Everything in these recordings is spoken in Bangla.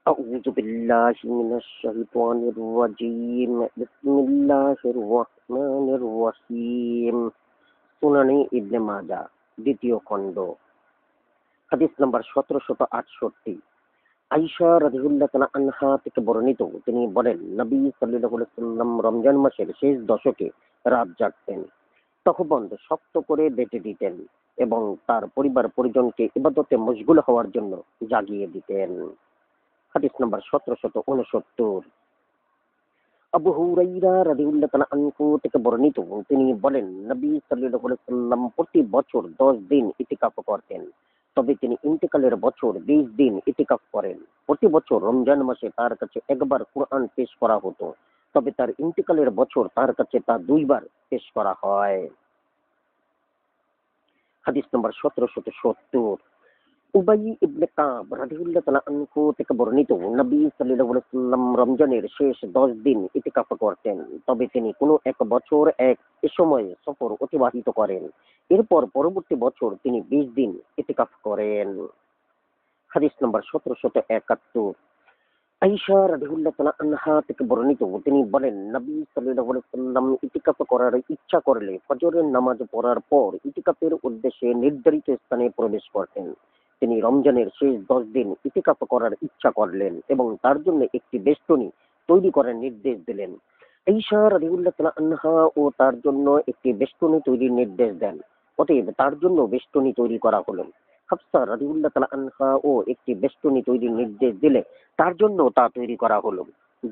أعوذ بالله من الشيطان الرجيم بسم الله الرحمن الرحيم সুনানে ইবনে মাজা দ্বিতীয় খণ্ড হাদিস নাম্বার 1768 আয়েশা রাদিয়াল্লাহু তাআলা আনহা থেকে বর্ণিত তিনি বলেন নবী সাল্লাল্লাহু আলাইহি ওয়াসাল্লাম রমজান মাসের শেষ দশকে রাত জাগতেন, তহবন্দ শক্ত করে বেঁধে দিতেন এবং তার পরিবার পরিজনকে ইবাদতে মশগুল হওয়ার জন্য জাগিয়ে দিতেন। হাদিস নাম্বার 1769 আবু হুরাইরা রাদিয়াল্লাহু তাআলা আনহু থেকে বর্ণিত তিনি বলেন নবী সাল্লাল্লাহু আলাইহি ওয়াসাল্লাম প্রতি বছর 10 দিন ইতিকাফ করতেন, তবে তিনি ইন্তেকালের বছর 20 দিন ইতিকাফ করেন। প্রতি বছর রমজান মাসে তার কাছে একবার কুরআন পেশ করা হতো, তবে তার ইন্তেকালের বছর তার কাছে তা দুইবার পেশ করা হয়। হাদিস নাম্বার 1770 উবাই ইবনে কাব রাদিয়াল্লাহু তাআলা আনহু থেকে বর্ণিত নবী সাল্লাল্লাহু আলাইহি ওয়াসাল্লাম রমজানের শেষ 10 দিন ইতিকাফ করতেন, তবে তিনি কোনো এক বছর এ সময় সফর অতিবাহিত করেন। এরপর পরবর্তী বছর তিনি 20 দিন ইতিকাফ করেন। হাদিস নম্বর 1771 আয়েশা রাদিয়াল্লাহু তাআলা আনহা থেকে বর্ণিত তিনি বলেন নবী সাল্লাল্লাহু আলাইহি ওয়াসাল্লাম ইতিকাফ করার ইচ্ছা করলে ফজরের নামাজ পড়ার পর ইতিকাফের উদ্দেশ্যে নির্ধারিত স্থানে প্রবেশ করতেন। তিনি রমজানের শেষ 10 দিন ইতিকাফ করার ইচ্ছা করলেন এবং তার জন্য একটি বেষ্টনী তৈরি করার নির্দেশ দিলেন। আয়েশা রাদিয়াল্লাহু তাআলা আনহা ও তার জন্য একটি বেষ্টনী তৈরির নির্দেশ দেন। অতএব তার জন্য বেষ্টনী তৈরি করা হলো। হাফসা রাদিয়াল্লাহু তাআলা আনহা ও একটি বেষ্টনী তৈরির নির্দেশ দিলে তার জন্য তা তৈরি করা হলো।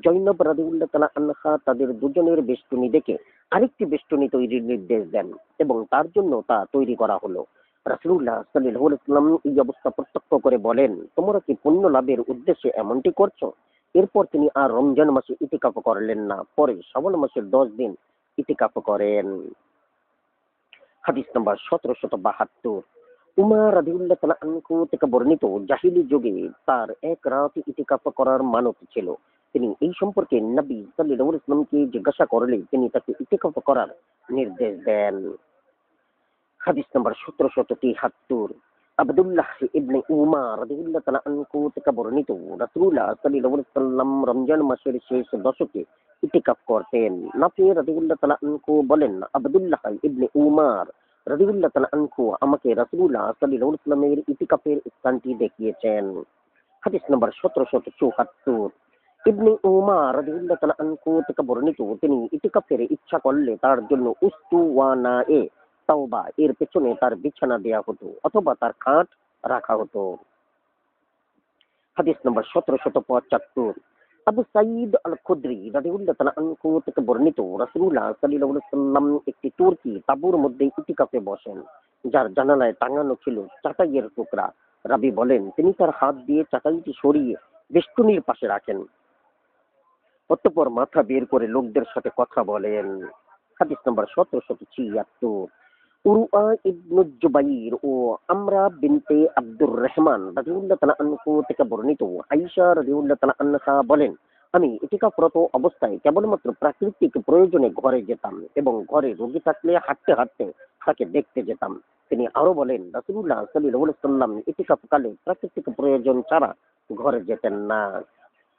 জৈনব রাদিয়াল্লাহু তাআলা আনহা তাদের দুজনের বেষ্টনী দেখে আরেকটি বেষ্টনী তৈরির নির্দেশ দেন এবং তার জন্য তা তৈরি করা হলো। রাসূলুল্লাহ সাল্লাল্লাহু আলাইহি ওয়াসাল্লাম এই অবস্থা প্রত্যক্ষ করে বলেন, তোমরা কি পুণ্য লাভের উদ্দেশ্যে এমনটি করছো? এরপর তিনি আর রমজান মাসে ইতিকাফ করলেন না, পরে শাওয়াল মাসের 10 দিন ইতিকাফ করেন। হাদিস নাম্বার 1772 উমর রাদিয়াল্লাহু তাআলা আনহু থেকে বর্ণিত জাহিলি যুগে তার এক রাত ইতিকাফ করার মানত ছিল। তিনি এই সম্পর্কে নবী সাল্লাল্লাহু আলাইহি ওয়াসাল্লামকে জিজ্ঞাসা করলে তিনি তাকে ইতিকাফ করার নির্দেশ দেন। হাদিস নাম্বার 1773 আব্দুল্লাহ ইবনে উমর রাদিয়াল্লাহু তাআলা আনহু থেকে বর্ণিত রাসূলুল্লাহ সাল্লাল্লাহু আলাইহি ওয়াসাল্লাম রমজান মাসের শেষ দশকে ইতিকাফ করতেন। নাফি রাদিয়াল্লাহু তাআলা আনহু বলেন আব্দুল্লাহ ইবনে উমর রাদিয়াল্লাহু তাআলা আনহু আমাকে রাসূলুল্লাহ সাল্লাল্লাহু আলাইহি ওয়াসাল্লামের ইতিকাফের স্থানটি দেখিয়েছেন। হাদিস নাম্বার 1774 ইবনে উমর রাদিয়াল্লাহু তাআলা আনহু থেকে বর্ণিত তিনি ইতিকাফের ইচ্ছা করলে তার জন্য উস্তুওয়ানায়ে তাওবা এর পেছনে তার বিছানা দেয়া হতো অথবা তার খাট রাখা হতো। হাদিস নম্বর 1775 আবু সাঈদ আল খুদরি রাদিয়াল্লাহু তাআলা আনহু থেকে বর্ণিত রাসূলুল্লাহ সাল্লাল্লাহু আলাইহি ওয়াসাল্লাম একটি তুর্কি তাঁবুর মধ্যে ইতিকাফে বসেন, যার জানালায় টাঙানো ছিল চাটাইয়ের টুকরা। রাবী বলেন তিনি তার হাত দিয়ে চাটাইটি সরিয়ে বেষ্টনীর পাশে রাখেন, অতঃপর মাথা বের করে লোকদের সাথে কথা বলেন। হাদিস নম্বর 1776 উরওয়া ইবনু জুবাইর ও আমরা বিনতে আব্দুর রহমান রাদিয়াল্লাহু তাআলা আনহু থেকে বর্ণিত আয়েশা রাদিয়াল্লাহু তাআলা আনহা বলেন আমি ইতিকাফরত অবস্থায় কেবলমাত্র প্রাকৃতিক প্রয়োজনে ঘরে যেতাম এবং ঘরে রোগী থাকলে হাঁটতে হাঁটতে তাকে দেখতে যেতাম। তিনি আরো বলেন রাসূলুল্লাহ সাল্লাল্লাহু আলাইহি ওয়াসাল্লাম ইতিকাফকালে প্রাকৃতিক প্রয়োজন ছাড়া ঘরে যেতেন না।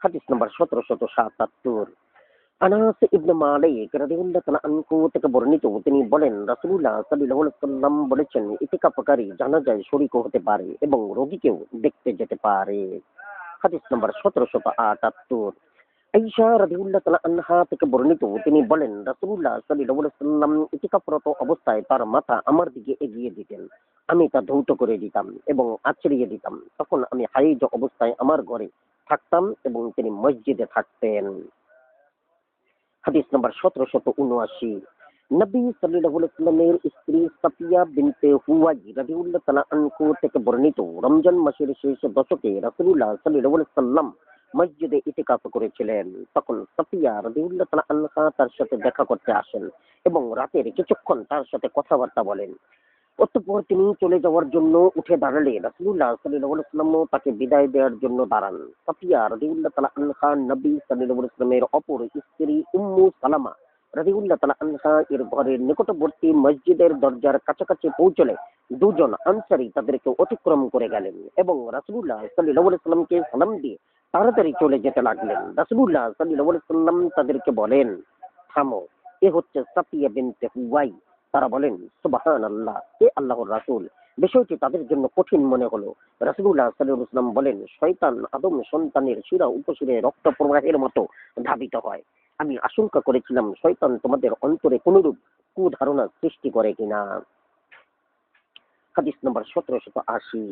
হাদিস নম্বর 1777 আনাস ইবনে মালিক রাদিয়াল্লাহু তাআলা আনহু থেকে বর্ণিত তিনি বলেন রাসূলুল্লাহ সাল্লাল্লাহু আলাইহি ওয়াসাল্লাম বলেছেন ইতিকাফকারী জানাজায় শরীক হতে পারে এবং রোগীকেও দেখতে যেতে পারে। হাদিস নম্বর 1778 আয়েশা রাদিয়াল্লাহু তাআলা আনহা থেকে বর্ণিত তিনি বলেন রাসূলুল্লাহ সাল্লাল্লাহু আলাইহি ওয়াসাল্লাম ইতিকাফরত অবস্থায় তার মাথা আমার দিকে এগিয়ে দিতেন, আমি তা ধৌত করে দিতাম এবং আছড়িয়ে দিতাম। তখন আমি হাইজ অবস্থায় আমার ঘরে থাকতাম এবং তিনি মসজিদে থাকতেন। হাদিস নম্বর 1779 নবী সাল্লাল্লাহু আলাইহি ওয়াসাল্লামের স্ত্রী সাফিয়া বিনতে হুয়াই রাদিয়াল্লাহু তাআলা আনহু থেকে বর্ণিত রমজান মাসের শেষ দশকে রাসূলুল্লাহ সাল্লাল্লাহু আলাইহি ওয়াসাল্লাম মসজিদে ইতিকাফ করেছিলেন। তখন সাফিয়া রাদিয়াল্লাহু তাআলা আনহা তার সাথে দেখা করতে আসেন এবং রাতের কিছুক্ষণ তার সাথে কথাবার্তা বলেন। অতঃপর তিনি চলে যাওয়ার জন্য উঠে দাঁড়ালে রাসূলুল্লাহ সাল্লাল্লাহু আলাইহি ওয়াসাল্লাম তাকে বিদায় দেওয়ার জন্য দাঁড়ান। সাফিয়া রাদিয়াল্লাহু তাআলা আনহা নবী সাল্লাল্লাহু আলাইহি ওয়াসাল্লামের অপর স্ত্রী উম্মু সালামা রাদিয়াল্লাহু তাআলা আনহা এর ঘরের নিকটবর্তী মসজিদের দরজার কাছাকাছি পৌঁছলে দুজন আনসারী তাদেরকে অতিক্রম করে গেলেন এবং রাসূলুল্লাহ সাল্লাল্লাহু আলাইহি ওয়াসাল্লামকে সালাম দিয়ে তাড়াতাড়ি চলে যেতে লাগলেন। রাসূলুল্লাহ সাল্লাল্লাহু আলাইহি ওয়াসাল্লাম তাদেরকে বলেন, থামো, এ হচ্ছে সাফিয়া বিনতে হুয়াই। তারা বলেন, সুবহানাল্লাহ, এ আল্লাহর রাসূল। বিষয়টি তাদের জন্য কঠিন মনে হলো। রাসূলুল্লাহ সাল্লাল্লাহু আলাইহি ওয়াসাল্লাম বলেন, শয়তান আদম সন্তানের শিরা উপশিরে রক্ত প্রবাহের মতো ধাবিত হয়। আমি আশঙ্কা করেছিলাম শয়তান তোমাদের অন্তরে কোনরূপ কুধারণা সৃষ্টি করে কিনা। হাদিস নম্বর 1780।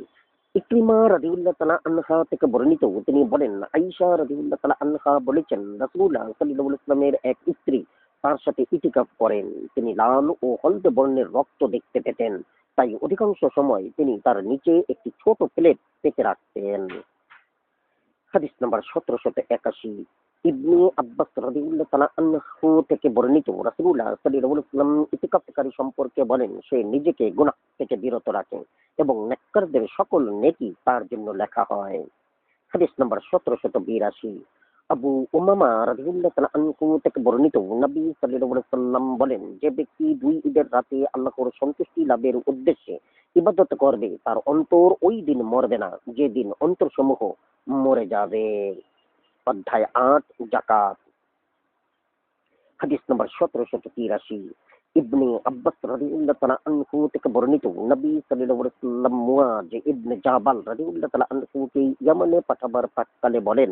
ইকরিমা রাদিয়াল্লাহু তাআলা আনহা থেকে বর্ণিত, তিনি বলেন, আয়েশা রাদিয়াল্লাহু তাআলা আনহা বলেছেন, রাসূলুল্লাহ সাল্লাল্লাহু আলাইহি ওয়াসাল্লামের এক স্ত্রী তার সাথে ইতিকাফ করেন। তিনি লাল ও হলদে বর্ণের রক্ত দেখতে পেতেন, তাই অধিকাংশ সময় তিনি তার নিচে একটি ছোট প্লেট পেতে রাখতেন। হাদিস নাম্বার 1781। ইবনে আব্বাস রাদিয়াল্লাহু তাআলা আনহু থেকে বর্ণিত, রাসূলুল্লাহ সাল্লাল্লাহু আলাইহি ওয়াসাল্লাম ইতিকাফকারী সম্পর্কে বলেন, সে নিজেকে গুনাহ থেকে বিরত রাখে এবং নেককারদের সকল নেকি তার জন্য লেখা হয়। হাদিস নাম্বার 1782। আবু উমামা রাদিয়াল্লাহু তাআলা আনহু থেকে বর্ণিত, নবী সাল্লাল্লাহু আলাইহি ওয়াসাল্লাম বলেন, যে ব্যক্তি দুই ঈদের রাতে আল্লাহর সন্তুষ্টি লাভের উদ্দেশ্যে ইবাদত করবে তার অন্তর ওই দিন মরবে না, যে দিন অন্তরসমূহ মরে যাবে। অধ্যায় ৮, যাকাত। হাদিস নম্বর 1783। ইবনে আব্বাস রাদিয়াল্লাহু তাআলা আনহু থেকে বর্ণিত, নবী সাল্লাল্লাহু আলাইহি ওয়াসাল্লাম মুআয ইবনে জাবাল রাদিয়াল্লাহু তাআলা আনহুকে ইয়ামানে পাঠাবার প্রাক্কালে বলেন,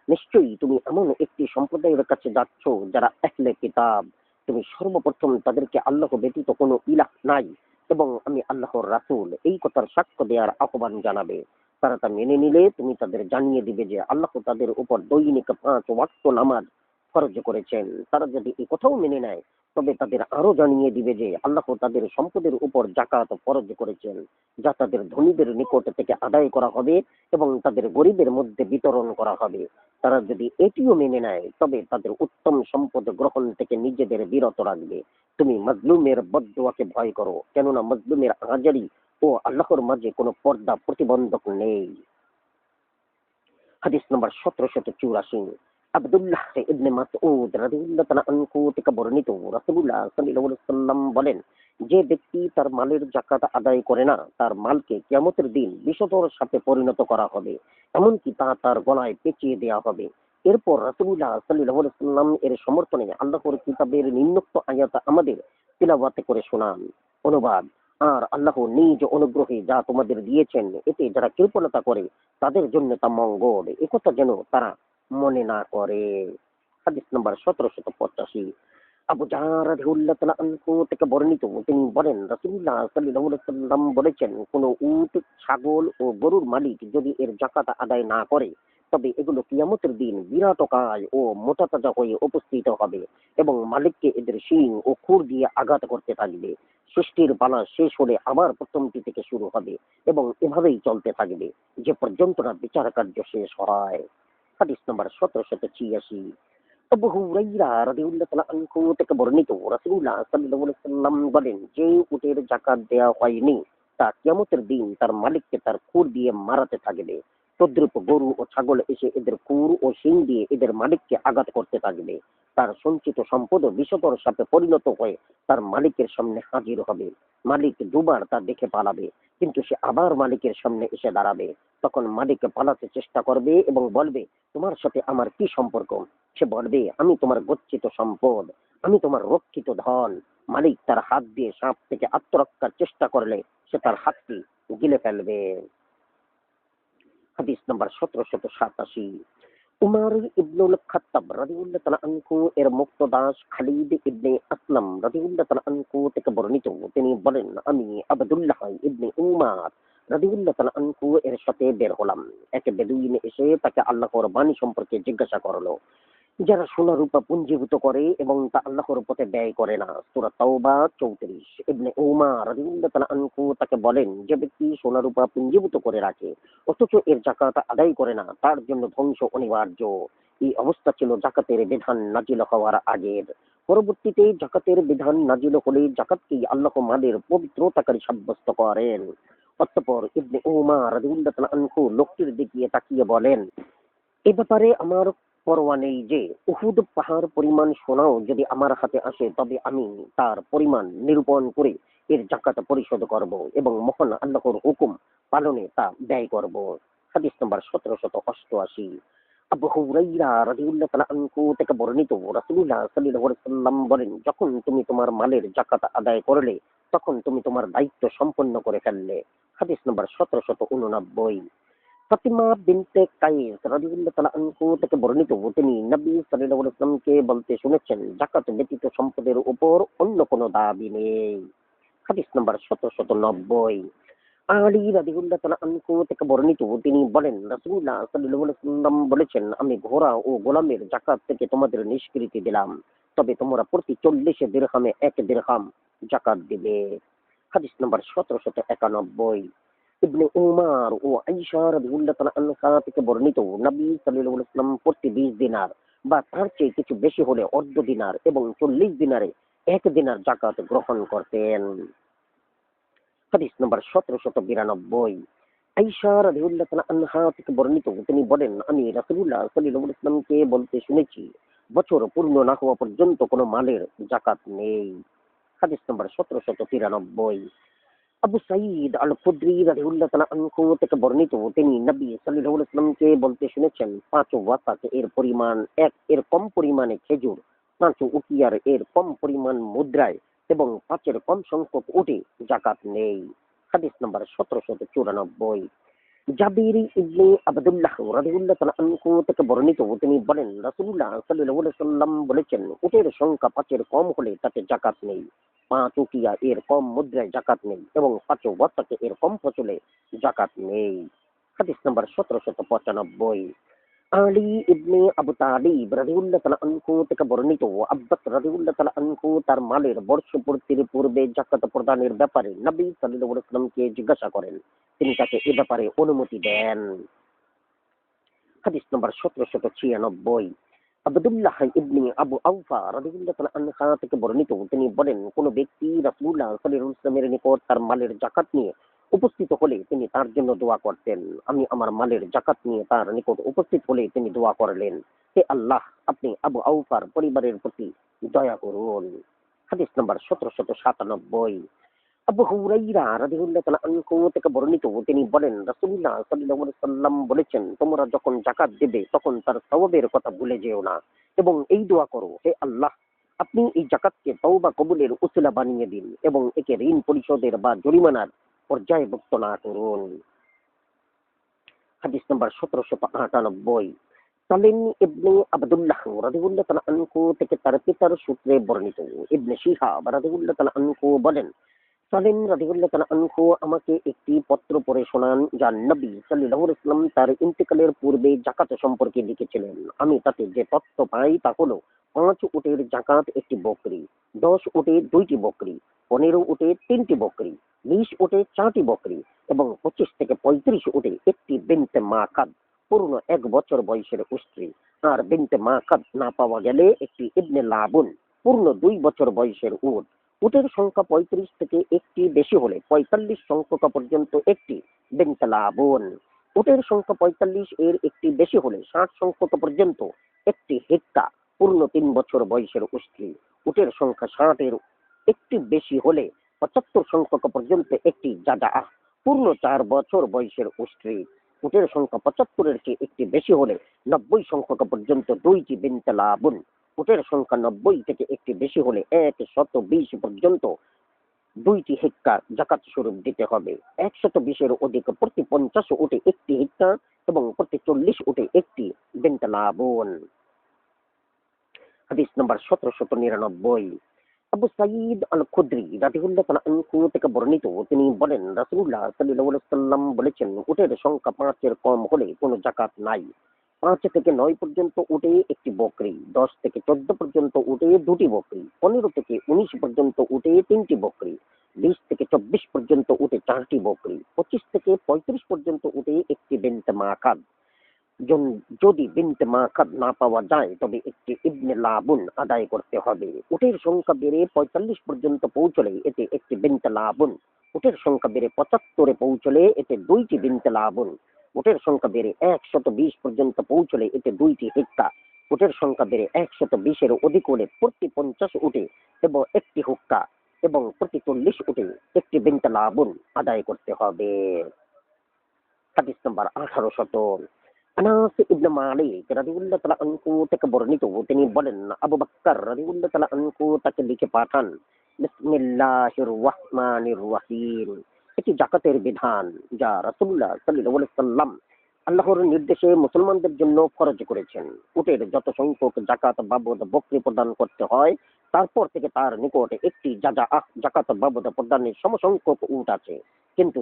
নিশ্চয়ই তুমি এমন একটি সম্প্রদায়ের কাছে যাচ্ছ যারা আহলে কিতাব। তুমি সর্বপ্রথম তাদেরকে আল্লাহ ব্যতীত কোনো ইলাহ নাই এবং আমি আল্লাহর রাসূল এই কথার সাক্ষ্য দেওয়ার আহ্বান জানাবে। তারা তা মেনে নিলে তুমি তাদের জানিয়ে দিবে যে আল্লাহ তাদের উপর দৈনিক 5 ওয়াক্ত নামাজ ফরজ করেছেন। তারা যদি এই কথাও মেনে নেয় তবে তাদের আরো জানিয়ে দিবে যে আল্লাহ তাদের সম্পদের উপর জাকাত ফরজ করেছেন, যা তাদের ধনীদের নিকট থেকে আদায় করা হবে এবং তাদের গরিবের মধ্যে বিতরণ করা হবে। তারা যদি এটিও মেনে নেয় তবে তাদের উত্তম সম্পদ গ্রহণ থেকে নিজেদের বিরত রাখবে। তুমি মজলুমের বদদুয়াকে ভয় করো, কেননা মজলুমের হাজারি ও আল্লাহর মাঝে কোনো পর্দা প্রতিবন্ধক নেই। হাদিস নম্বর 1784। আব্দুল্লাহ ইবনে মাসউদ রাদিয়াল্লাহু তাআলা আনহু থেকে বর্ণিত, রাসূলুল্লাহ সাল্লাল্লাহু আলাইহি ওয়াসাল্লাম বলেন, যে ব্যক্তি তার মালের যাকাত আদায় করে না তার মালকে কিয়ামতের দিন বিষধর সাপে পরিণত করা হবে, এমনকি তা তার গলায় পেঁচিয়ে দেওয়া হবে। এরপর রাসূলুল্লাহ সাল্লাল্লাহু আলাইহি ওয়াসাল্লাম এর সমর্থনে আল্লাহর কিতাবের নিম্নোক্ত আয়াত আমাদের তিলাওয়াত করে শোনান। অনুবাদ। আর আল্লাহ নিজ অনুগ্রহে যা তোমাদের দিয়েছেন এতে যারা কৃপণতা করে তাদের জন্য তা মঙ্গল, একথা যেন তারা মনে না করে। হাদিস নাম্বার 1785। আবু জাহর রাদিয়াল্লাহু তাআলা আনহু থেকে বর্ণিত, তিনি বলেন, রাসূলুল্লাহ সাল্লাল্লাহু আলাইহি ওয়াসাল্লাম বলেছেন, কোন উট, ছাগল ও গরুর মালিক যদি এর যাকাত আদায় না করে তবে এগুলো কিয়ামতের দিন বিরাটকায় ও মোটাতাজা হয়ে উপস্থিত হবে এবং মালিককে এদের শিং ও খুর দিয়ে আঘাত করতে থাকবে। সৃষ্টির পালা শেষ হলে আবার প্রথমটি থেকে শুরু হবে এবং এভাবেই চলতে থাকবে যে পর্যন্ত না বিচার কার্য শেষ হয়। হাদিস নম্বর 1786। আবু হুরায়রা রাদিয়াল্লাহু তাআলা আনহু থেকে বর্ণিত, রাসূলুল্লাহ সাল্লাল্লাহু আলাইহি ওয়াসাল্লাম বলেন, যে উটের যাকাত দেয়া হয়নি তা কিয়ামতের দিন তার মালিককে তার খুর দিয়ে মারাতে থাকবে। তদ্রূপ গরু ও ছাগল এসে এদের খুর ও শিং দিয়ে এদের মালিককে আঘাত করতে থাকবে। তার সঞ্চিত সম্পদ বিষধর সাপে পরিণত হয়ে তার মালিকের সামনে হাজির হবে। মালিক দুবার তা দেখে পালাবে, কিন্তু সে আবার মালিকের সামনে এসে দাঁড়াবে। তখন মালিক পালাতে চেষ্টা করবে এবং বলবে, তোমার সাথে আমার কি সম্পর্ক? সে বলবে, আমি তোমার গচ্ছিত সম্পদ, আমি তোমার রক্ষিত ধন। মালিক তার হাত দিয়ে সাপ থেকে আত্মরক্ষার চেষ্টা করলে সে তার হাতটি গিলে ফেলবে। হাদিস নাম্বার 1787। উমর ইবনুল খাত্তাব রাদিয়াল্লাহু তাআলা আনহু এর মুক্ত দাস খালিদ ইবনে আসলাম রাদিয়াল্লাহু তাআলা আনহু থেকে বর্ণিত, তিনি বলেন, আমি আব্দুল্লাহ ইবনে উমার রাদিয়াল্লাহু তাআলা আনহু এর সাথে বের হলাম। এক বেদুইন এসে তাকে আল্লাহর বাণী সম্পর্কে জিজ্ঞাসা করলো, যারা সোনা রূপা পুঞ্জীভূত করে এবং তা আল্লাহর পথে ব্যয় করে না। সূরা তাওবা 34। ইবনে উমার রাদিয়াল্লাহু তাআলা আনহু তাকে বলেন, যে ব্যক্তি সোনা রূপা পুঞ্জীভূত করে রাখে অথচ এর যাকাত আদায় করে না তার জন্য ধ্বংস অনিবার্য। এই অবস্থা ছিল যাকাতের বিধান নাজিল হওয়ার আগের। পরবর্তীতে যাকাতের বিধান নাজিল হলে যাকাতকেই আল্লাহ মালের পবিত্রতাকারী সাব্যস্ত করেন। অতঃপর ইবনে উমার রাদিয়াল্লাহু তাআলা আনহু লোকটির দিকে তাকিয়ে বলেন, এ ব্যাপারে আমার পরোয়া নেই যে উহুদ পাহাড় পরিমাণ সোনাও যদি আমার হাতে আসে তবে আমি তার পরিমাণ নিরূপণ করে এর যাকাত পরিশোধ করব এবং মহান আল্লাহর হুকুম পালনে তা ব্যয় করব। হাদিস নম্বর 1788। আবু হুরাইরা রাদিয়াল্লাহু তাআলা আনহু থেকে বর্ণিত, রাসূলুল্লাহ সাল্লাল্লাহু আলাইহি ওয়াসাল্লাম বলেন, যখন তুমি তোমার মালের যাকাত আদায় করলে তখন তুমি তোমার দায়িত্ব সম্পন্ন করে ফেললে। হাদিস নম্বর 1789। ফাতিমা বিনতে কায়েস রাদিয়াল্লাহু তাআলা আনহু থেকে বর্ণিত, তিনি নবী সাল্লাল্লাহু আলাইহি ওয়াসাল্লামকে বলতে শুনেছেন, যাকাত ব্যতীত সম্পদের উপর অন্য কোনো দাবি নেই। হাদিস নম্বর 1790। আলী রাদিয়াল্লাহু তাআলা আনহু থেকে বর্ণিত, তিনি বলেন, রাসূলুল্লাহ সাল্লাল্লাহু আলাইহি ওয়াসাল্লাম বলেছেন, আমি ঘোড়া ও গোলামের যাকাত থেকে তোমাদের নিষ্কৃতি দিলাম, তবে তোমরা প্রতি 40 দিরহামে 1 দিরহাম যাকাত দিবে। হাদিস নম্বর 1791। ইবনে উমার ও আয়েশা রাদিয়াল্লাহু তাআলা আনহা থেকে বর্ণিত, নবী সাল্লাল্লাহু আলাইহি ওয়াসাল্লাম প্রতি 20 দিনার বা তার চেয়ে কিছু বেশি হলে অর্ধ দিনার এবং 40 দিনারে 1 দিনার যাকাত গ্রহণ করতেন। হাদিস নম্বর 1792। আয়েশা রাদিয়াল্লাহু তাআলা আনহা থেকে বর্ণিত, তিনি বলেন, আমি রাসূলুল্লাহ সাল্লাল্লাহু আলাইহি ওয়াসাল্লামকে বলতে শুনেছি, বছর পূর্ণ না হওয়া পর্যন্ত কোনো মালের যাকাত নেই। হাদিস নম্বর 1793। আবু সাঈদ আল খুদরি রাদিয়াল্লাহু তাআলা আনহু থেকে বর্ণিত, তিনি নবী সাল্লাল্লাহু আলাইহি ওয়াসাল্লামকে বলতে শুনেছেন, 5 ওয়াসাক এর পরিমাণ 1 এর কম পরিমাণে খেজুর, 5 উকিয়ার এর কম পরিমাণ মুদ্রায় এবং 5 এর কম সংখ্যক উটে যাকাত নেই। হাদিস নম্বর 1794। জাবির ইবনে আবদুল্লাহ রাদিয়াল্লাহু তাআলা আনহু থেকে বর্ণিত, তিনি বলেন, রাসূলুল্লাহ সাল্লাল্লাহু আলাইহি ওয়াসাল্লাম বলেছেন, উটের সংখ্যা 5 এর কম হলে তাতে যাকাত নেই, 5 উকিয়া এর কম মুদ্রায় যাকাত নেই এবং 5 ওয়াসাকে এর কম ফসলে যাকাত নেই। হাদিস নাম্বার 1795। আলী ইবনে আবু তালিব রাদিয়াল্লাহু তাআলা আনহু থেকে বর্ণিত, আব্বাস রাদিয়াল্লাহু তাআলা আনহু তার মালের বর্ষপূর্তির পূর্বে যাকাত প্রদানের ব্যাপারে নবী সাল্লাল্লাহু আলাইহি ওয়াসাল্লামকে জিজ্ঞাসা করেন, তিনি তাকে এ ব্যাপারে অনুমতি দেন। হাদিস নম্বর 1796। আব্দুল্লাহ ইবনে আবু আওফা রাদিয়াল্লাহু তাআলা আনহা থেকে বর্ণিত, তিনি বলেন, কোন ব্যক্তি রাসূলুল্লাহ সাল্লাল্লাহু আলাইহি ওয়াসাল্লামের নিকট তার মালের যাকাত নিয়ে উপস্থিত হলে তিনি তার জন্য দোয়া করতেন। আমি আমার মালের যাকাত নিয়ে তার নিকট উপস্থিত হলে তিনি দোয়া করলেন, হে আল্লাহ, আপনি আবু আওফার পরিবারের প্রতি দয়া করুন। হাদিস নম্বর 1797। আবু হুরাইরা রাদিয়াল্লাহু তাআলা আনহু থেকে বর্ণিত, তিনি বলেন, রাসূলুল্লাহ সাল্লাল্লাহু আলাইহি ওয়াসাল্লাম বলেছেন, তোমরা যখন যাকাত দেবে তখন তার সওয়াবের কথা ভুলে যেও না এবং এই দোয়া করো, হে আল্লাহ, আপনি এই যাকাতকে তওবা কবুলের উসিলা বানিয়ে দিন এবং একে ঋণ পরিশোধের বা জরিমানার পর্যায়ভুক্ত না করুন। হাদিস নম্বর 1798। সালিম ইবনে আবদুল্লাহ রাদিয়াল্লাহু তাআলা আনহু থেকে তার পিতার সূত্রে বর্ণিত, ইবনে শিহাব রাদিয়াল্লাহু তাআলা আনহু বলেন, সালিম রাদিয়াল্লাহু তাআলা আনহু আমাকে একটি পত্র পড়ে শোনান, যা নবী সাল্লাল্লাহু আলাইহি ওয়াসাল্লাম তার ইন্তেকালের পূর্বে যাকাত সম্পর্কে লিখেছিলেন। আমি তাতে যে তথ্য পাই তা হলো, 5 উটের যাকাত 1টি বকরি, 10 উটে 2টি বকরি, 15 উটে 3টি বকরি, 20 উটে 4টি বকরি এবং 25 থেকে 35 উটে একটি বিনতে মাখাদ, পূর্ণ 1 বছর বয়সের স্ত্রী। আর বিনতে মাখাদ না পাওয়া গেলে একটি ইবনে লাবুন, পূর্ণ 2 বছর বয়সের উট। উটের সংখ্যা 35 থেকে একটি বেশি হলে 45 সংখ্যক পর্যন্ত একটি বিনতে লাবুন। উটের সংখ্যা 45 এর একটি বেশি হলে 60 সংখ্যক পর্যন্ত একটি হিক্কা, পূর্ণ 3 বছর বয়সের স্ত্রী। উটের সংখ্যা 60 এর একটি বেশি হলে 75 সংখ্যক পর্যন্ত একটি জাদাআহ, পূর্ণ 4 বছর বয়সের স্ত্রী। উটের সংখ্যা 75 এর চেয়ে একটি বেশি হলে 90 সংখ্যক পর্যন্ত 2টি বিনতে লাবুন। উটের সংখ্যা 90 থেকে একটি বেশি হলে 120 পর্যন্ত 2টি হিক্কা যাকাত স্বরূপ দিতে হবে। 120 এর অধিক প্রতি 50 উটে একটি হিক্কা এবং প্রতি 40 উটে একটি বিনতে লাবুন। হাদিস নম্বর 1799। আবু সাঈদ আল খুদরি রাদিয়াল্লাহু তাআলা আনহু থেকে বর্ণিত, তিনি বলেন, রাসূলুল্লাহ সাল্লাল্লাহু আলাইহি ওয়াসাল্লাম বলেছেন, উটের সংখ্যা 5 এর কম হলে কোনো যাকাত নাই। 5 থেকে 9 পর্যন্ত উটে একটি বকরি, 10 থেকে 14 পর্যন্ত উটে 2টি বকরি, 15 থেকে 19 পর্যন্ত উটে 3টি বকরি, 20 থেকে 24 পর্যন্ত উটে 4টি বকরি, 25 থেকে 35 পর্যন্ত উটে একটি বিনতে মাখাদ। যদি বিনতে মাখাদ না পাওয়া যায় তবে একটি ইবনে লাবুন আদায় করতে হবে। উটের সংখ্যা বেড়ে 45 পর্যন্ত পৌঁছলে এতে একটি বিনতে লাবুন, উটের সংখ্যা বেড়ে 75 পৌঁছলে এতে 2টি বিনতে লাবুন, উটের সংখ্যা বেড়ে 120 পর্যন্ত পৌঁছলে এতে 2টি হিক্কা, উটের সংখ্যা বেড়ে 120 এর অধিক হলে প্রতি 50 উটে এবং একটি হুক্কা এবং প্রতি 40 উটে একটি বিনতে লাবুন আদায় করতে হবে। হাদিস নম্বর 1800। আনাস ইবনে মালিক রাদিয়াল্লাহু তাআলা আনহু থেকে বর্ণিত, তিনি বলেন আবু বকর রাদিয়াল্লাহু তাআলা আনহু তাকে লিখে পাঠান, বিসমিল্লাহির রহমানির রহিম। এটি যাকাতের বিধান যা রাসূলুল্লাহ সাল্লাল্লাহু আলাইহি সাল্লাম আল্লাহর নির্দেশে মুসলমানদের জন্য ফরজ করেছেন। উটের যত সংখ্যক জাকাত বাবদ বকরি প্রদান করতে হয়, তারপর থেকে তার নিকট একটি জাকাত বাবদ প্রদানের সমসংখ্যক উট আছে, কিন্তু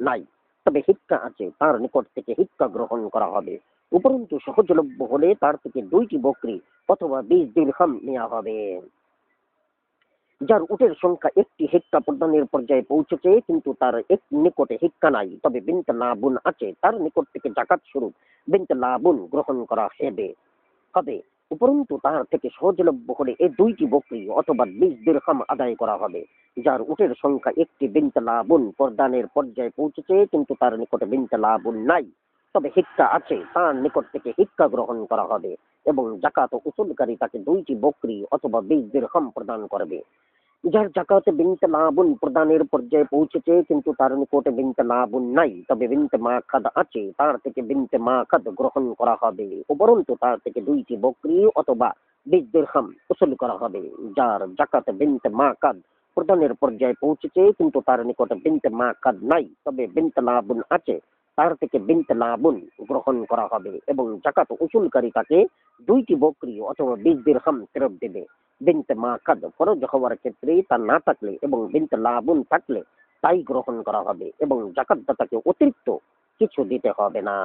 নাই। তবে হিক্কা আছে, তার নিকট থেকে হিক্কা গ্রহণ করা হবে। উপরন্তু সহজলভ্য হলে তার থেকে 2টি বকরি অথবা 20 দিরহাম নেওয়া হবে। যার উটের সংখ্যা একটি হিক্কা প্রদানের পর্যায়ে পৌঁছেছে, কিন্তু তার এক নিকটে হিক্কা নাই, তবে বিনতে লাবুন আছে, তার নিকট থেকে জাকাত স্বরূপ বিনতে লাবুন গ্রহণ করা হবে। উপরন্তু তার থেকে সহজলভ্য হলে এই 2টি বকরি অথবা 20 দিরহাম আদায় করা হবে। যার উটের সংখ্যা একটি বিনতে লাবুন প্রদানের পর্যায়ে পৌঁছেছে, কিন্তু তার নিকটে বিনতে লাবুন নাই, তবে হিক্কা আছে, তার নিকট থেকে হিক্কা গ্রহণ করা হবে এবং জাকাত উসুলকারী তাকে 2টি বকরি অথবা 20 দিরহাম প্রদান করবে। যার জাকাতে বিনতে লাবুন প্রদানের পর্যায়ে পৌঁছেছে, কিন্তু তার নিকটে বিনতে লাবুন নাই, তবে বিনতে মাখাদ আছে, তার থেকে বিনতে মাখাদ গ্রহণ করা হবে। উপরন্তু তার থেকে 2টি বকরি অথবা 20 দিরহাম উসুল করা হবে। যার জাকাতে বিনতে মাখাদ প্রদানের পর্যায়ে পৌঁছেছে, কিন্তু তার নিকটে বিনতে মাখাদ নাই, তবে বিনতে লাবুন আছে, তার থেকে বিনতে লাবুন গ্রহণ করা হবে এবং জাকাত উসুলকারী তাকে 2টি বকরি অথবা 20 দিরহাম ফেরত দেবে। বিনতে মাকাদ ফরজ হওয়ার ক্ষেত্রে তা না থাকলে এবং বিনতে লাবুন থাকলে তাই গ্রহণ করা হবে এবং জাকাতদাতাকে অতিরিক্ত কিছু দিতে হবে না।